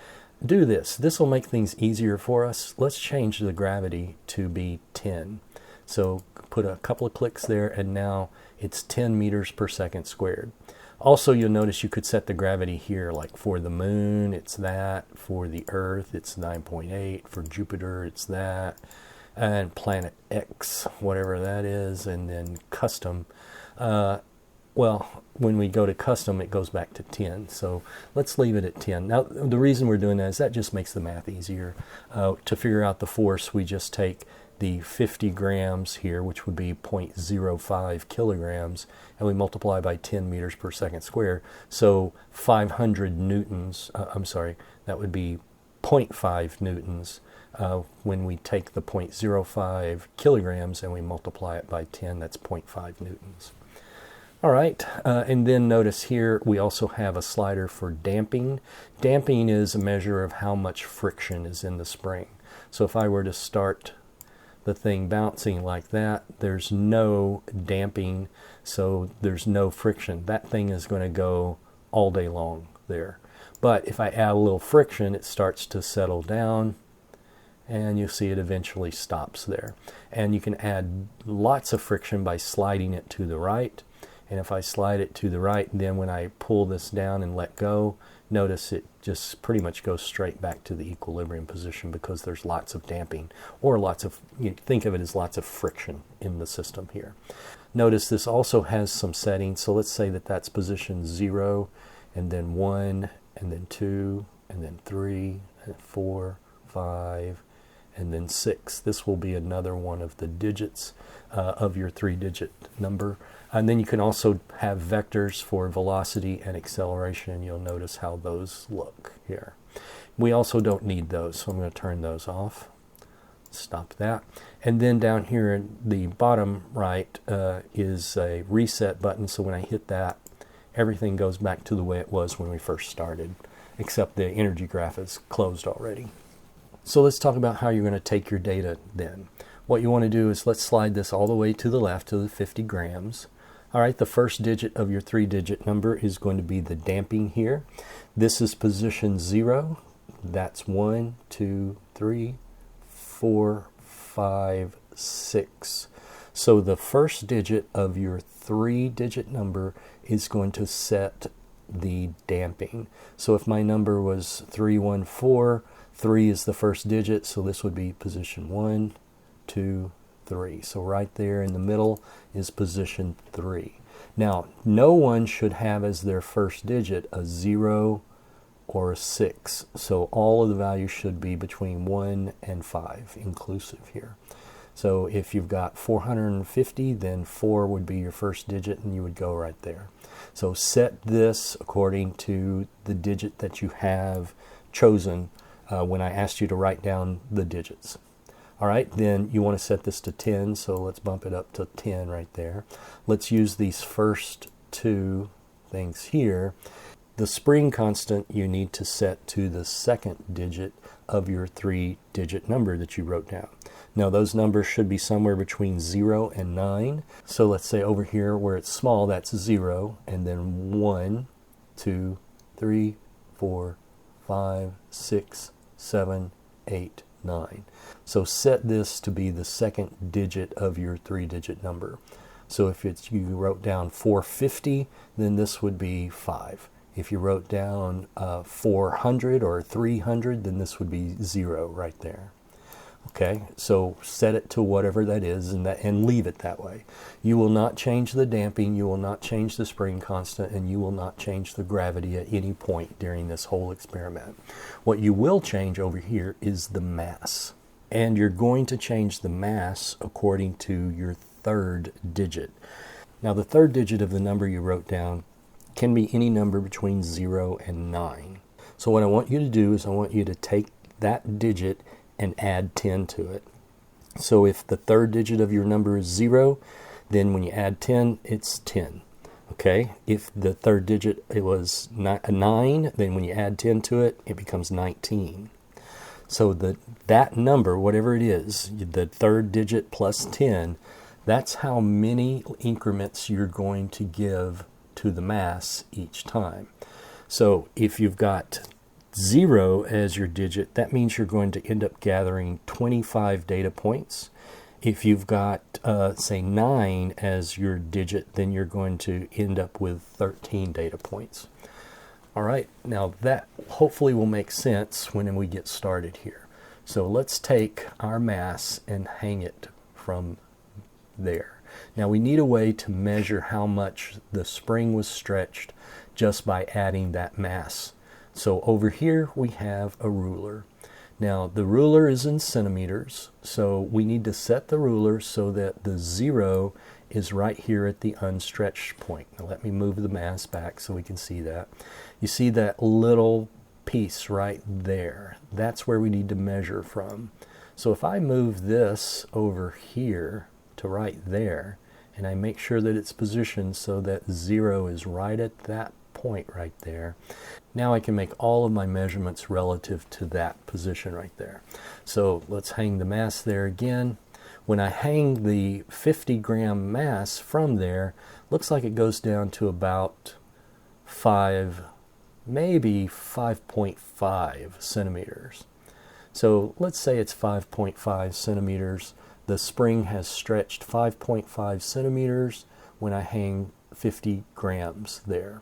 Do this. This will make things easier for us. Let's change the gravity to be 10. So put a couple of clicks there, and now it's 10 meters per second squared. Also, you'll notice you could set the gravity here, like for the moon, it's that. For the Earth, it's 9.8. For Jupiter, it's that. And planet X, whatever that is, and then custom. Well, when we go to custom, it goes back to 10. So let's leave it at 10. Now, the reason we're doing that is that just makes the math easier. To figure out the force, we just take the 50 grams here, which would be 0.05 kilograms, and we multiply by 10 meters per second squared. So 500 newtons, that would be 0.5 newtons when we take the 0.05 kilograms and we multiply it by 10, that's 0.5 newtons. All right, and then notice here we also have a slider for damping. Damping is a measure of how much friction is in the spring. So if I were to start the thing bouncing like that, there's no damping, so there's no friction. That thing is going to go all day long there. But if I add a little friction, it starts to settle down, and you see it eventually stops there. And you can add lots of friction by sliding it to the right. And if I slide it to the right, then when I pull this down and let go, notice it just pretty much goes straight back to the equilibrium position because there's lots of damping, or lots of, think of it as lots of friction in the system here. Notice this also has some settings. So let's say that that's position 0, and then 1, and then 2, and then 3, and 4, 5, and then 6. This will be another one of the digits of your 3-digit number. And then you can also have vectors for velocity and acceleration. You'll notice how those look here. We also don't need those, so I'm going to turn those off. Stop that. And then down here in the bottom right is a reset button, so when I hit that, everything goes back to the way it was when we first started, except the energy graph is closed already. So let's talk about how you're going to take your data then. What you want to do is let's slide this all the way to the left to the 50 grams. All right, the first digit of your 3-digit number is going to be the damping here. This is position 0. That's 1, 2, 3, 4, 5, 6. So the first digit of your 3-digit number is going to set the damping. So if my number was 314, 3 is the first digit, so this would be position 1, 2, 3. So right there in the middle is position 3. Now, no one should have as their first digit a 0 or a 6. So all of the values should be between 1 and 5, inclusive here. So if you've got 450, then 4 would be your first digit, and you would go right there. So set this according to the digit that you have chosen when I asked you to write down the digits. All right, then you want to set this to 10, so let's bump it up to 10 right there. Let's use these first two things here. The spring constant you need to set to the second digit of your 3-digit number that you wrote down. Now those numbers should be somewhere between 0 and 9. So let's say over here where it's small, that's 0, and then 1, 2, 3, 4, 5, 6, 7, 8, 9. So set this to be the second digit of your 3-digit number. So if it's you wrote down 450, then this would be 5. If you wrote down 400 or 300, then this would be 0 right there. Okay, so set it to whatever that is and leave it that way. You will not change the damping, you will not change the spring constant, and you will not change the gravity at any point during this whole experiment. What you will change over here is the mass. And you're going to change the mass according to your third digit. Now the third digit of the number you wrote down can be any number between 0 and 9. So what I want you to do is I want you to take that digit and add 10 to it. So if the third digit of your number is 0, then when you add 10, it's 10. Okay? If the third digit it was a 9, then when you add 10 to it, it becomes 19. So that number, whatever it is, the third digit plus 10, that's how many increments you're going to give to the mass each time. So if you've got 0 as your digit, that means you're going to end up gathering 25 data points. If you've got, say, 9 as your digit, then you're going to end up with 13 data points. All right, now that hopefully will make sense when we get started here. So let's take our mass and hang it from there. Now we need a way to measure how much the spring was stretched just by adding that mass. So over here we have a ruler. Now the ruler is in centimeters, so we need to set the ruler so that the 0 is right here at the unstretched point. Now let me move the mass back so we can see that. You see that little piece right there? That's where we need to measure from. So if I move this over here to right there, and I make sure that it's positioned so that 0 is right at that point right there, now I can make all of my measurements relative to that position right there. So let's hang the mass there again. When I hang the 50-gram mass from there, looks like it goes down to about 5, maybe 5.5 centimeters. So let's say it's 5.5 centimeters. The spring has stretched 5.5 centimeters when I hang 50 grams there.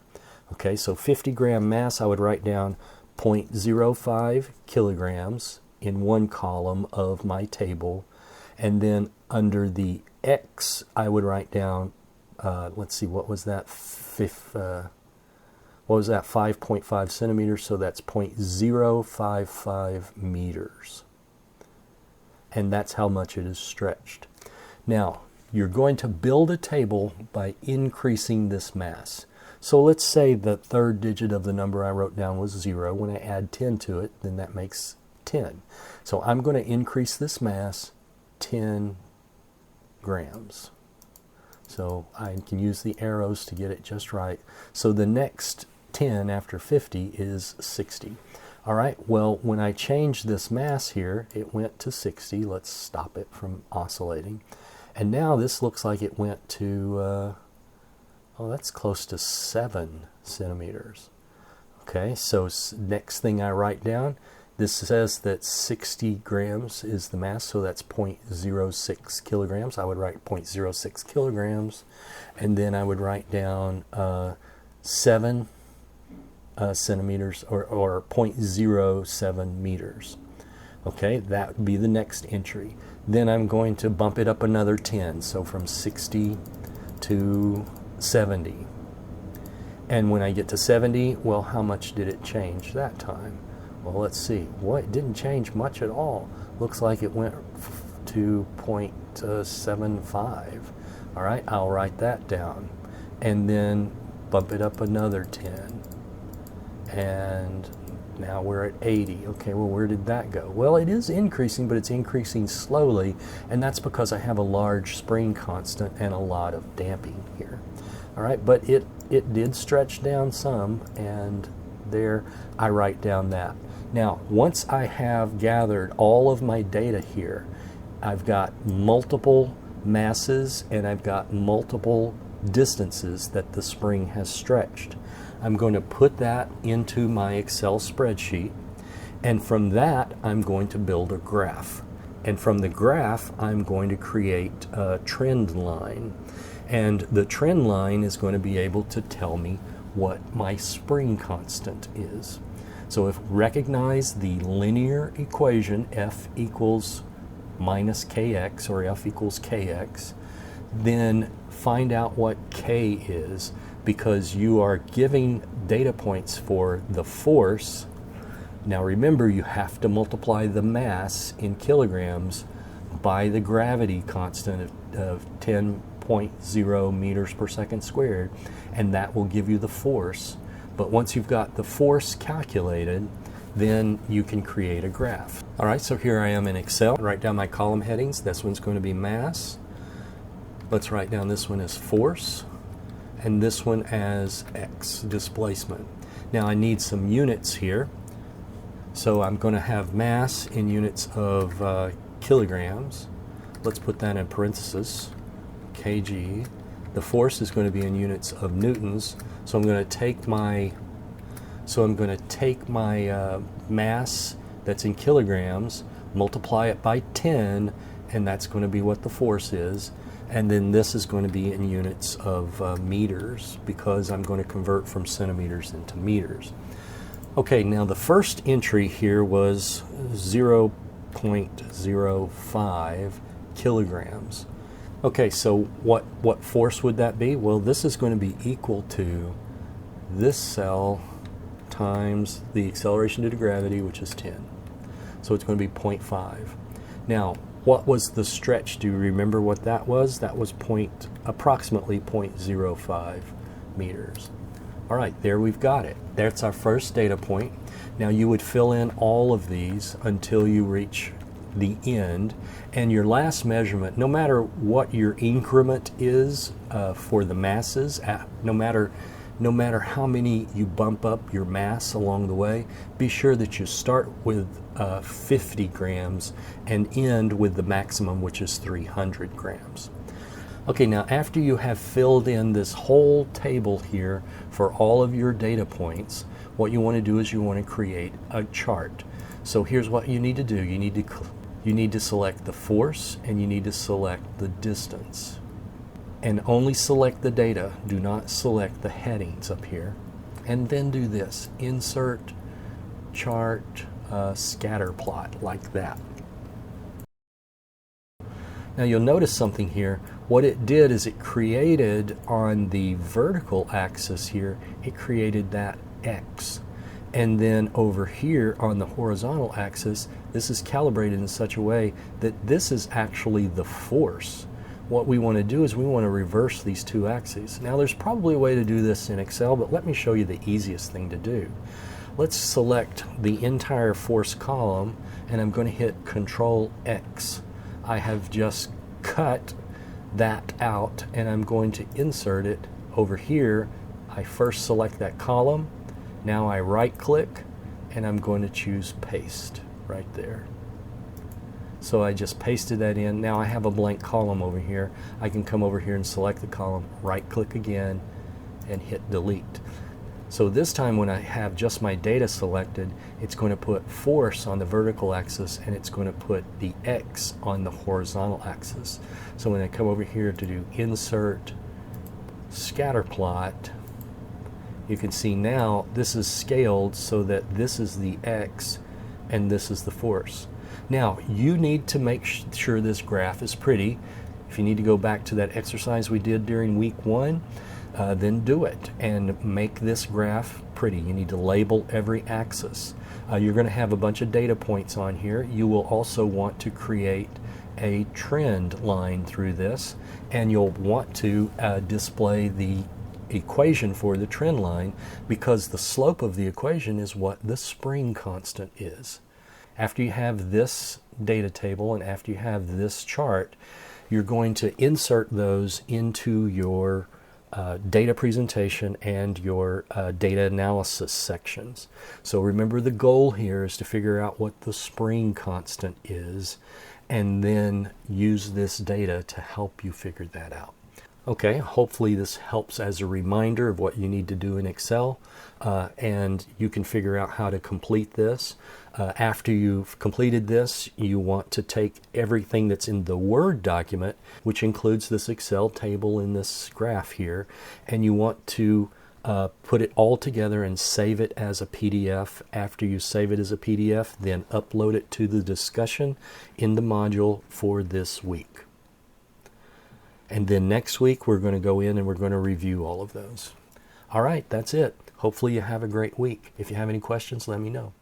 Okay, so 50-gram mass, I would write down 0.05 kilograms in one column of my table. And then under the X, I would write down, let's see, what was that? 5.5 centimeters, so that's 0.055 meters. and that's how much it is stretched. Now, you're going to build a table by increasing this mass. So let's say the third digit of the number I wrote down was 0. When I add 10 to it, then that makes 10. So I'm going to increase this mass 10 grams. So I can use the arrows to get it just right. So the next 10 after 50 is 60. All right, well, when I change this mass here, it went to 60. Let's stop it from oscillating. And now this looks like it went to, oh, that's close to 7 centimeters. Okay, so next thing I write down, this says that 60 grams is the mass, so that's 0.06 kilograms. I would write 0.06 kilograms, and then I would write down 7 centimeters, or 0.07 meters. Okay, that would be the next entry. Then I'm going to bump it up another 10, so from 60 to 70. And when I get to 70, well, how much did it change that time? Well, let's see. Well, it didn't change much at all. Looks like it went to 0.75. All right, I'll write that down. And then bump it up another 10. And now we're at 80. Okay, well, where did that go? Well, it is increasing, but it's increasing slowly, and that's because I have a large spring constant and a lot of damping here. All right, but it did stretch down some, and there I write down that. Now, once I have gathered all of my data here, I've got multiple masses and I've got multiple distances that the spring has stretched. I'm going to put that into my Excel spreadsheet, and from that I'm going to build a graph. And from the graph I'm going to create a trend line. And the trend line is going to be able to tell me what my spring constant is. So if recognize the linear equation F equals minus kx, or F equals kx, then find out what k is, because you are giving data points for the force. Now remember, you have to multiply the mass in kilograms by the gravity constant of 10.0 meters per second squared, and that will give you the force. But once you've got the force calculated, then you can create a graph. All right, so here I am in Excel. Write down my column headings. This one's going to be mass. Let's write down this one as force, and this one as x, displacement. Now I need some units here. So I'm going to have mass in units of kilograms. Let's put that in parentheses, kg. The force is going to be in units of newtons. So I'm going to take my mass that's in kilograms, multiply it by 10, and that's going to be what the force is. And then this is going to be in units of meters, because I'm going to convert from centimeters into meters. Okay, now the first entry here was 0.05 kilograms. Okay, so what force would that be? Well, this is going to be equal to this cell times the acceleration due to gravity, which is 10. So it's going to be 0.5. Now, what was the stretch? Do you remember what that was? That was approximately 0.05 meters. All right, there we've got it. That's our first data point. Now you would fill in all of these until you reach the end, and your last measurement, no matter what your increment is for the masses, no matter how many you bump up your mass along the way, be sure that you start with 50 grams and end with the maximum, which is 300 grams. Okay, now after you have filled in this whole table here for all of your data points, what you want to do is you want to create a chart. So here's what you need to do. You need to select the force, and you need to select the distance. And only select the data. Do not select the headings up here. And then do this. Insert chart scatter plot, like that. Now you'll notice something here. What it did is it created on the vertical axis here, it created that X. And then over here on the horizontal axis, this is calibrated in such a way that this is actually the force. What we want to do is we want to reverse these two axes. Now there's probably a way to do this in Excel, but let me show you the easiest thing to do. Let's select the entire force column, and I'm going to hit Control X. I have just cut that out, and I'm going to insert it over here. I first select that column. Now I right click, and I'm going to choose Paste right there. So I just pasted that in. Now I have a blank column over here. I can come over here and select the column, right click again, and hit Delete. So this time when I have just my data selected, it's going to put force on the vertical axis, and it's going to put the X on the horizontal axis. So when I come over here to do Insert, Scatter Plot, you can see now this is scaled so that this is the X and this is the force. Now you need to make sure this graph is pretty. If you need to go back to that exercise we did during week 1, then do it and make this graph pretty. You need to label every axis. You're going to have a bunch of data points on here. You will also want to create a trend line through this, and you'll want to display the equation for the trend line, because the slope of the equation is what the spring constant is. After you have this data table and after you have this chart, you're going to insert those into your data presentation and your data analysis sections. So remember, the goal here is to figure out what the spring constant is, and then use this data to help you figure that out. Okay, hopefully this helps as a reminder of what you need to do in Excel, and you can figure out how to complete this. After you've completed this, you want to take everything that's in the Word document, which includes this Excel table in this graph here, and you want to put it all together and save it as a PDF. After you save it as a PDF, then upload it to the discussion in the module for this week. And then next week we're going to go in and we're going to review all of those. All right, that's it. Hopefully you have a great week. If you have any questions, let me know.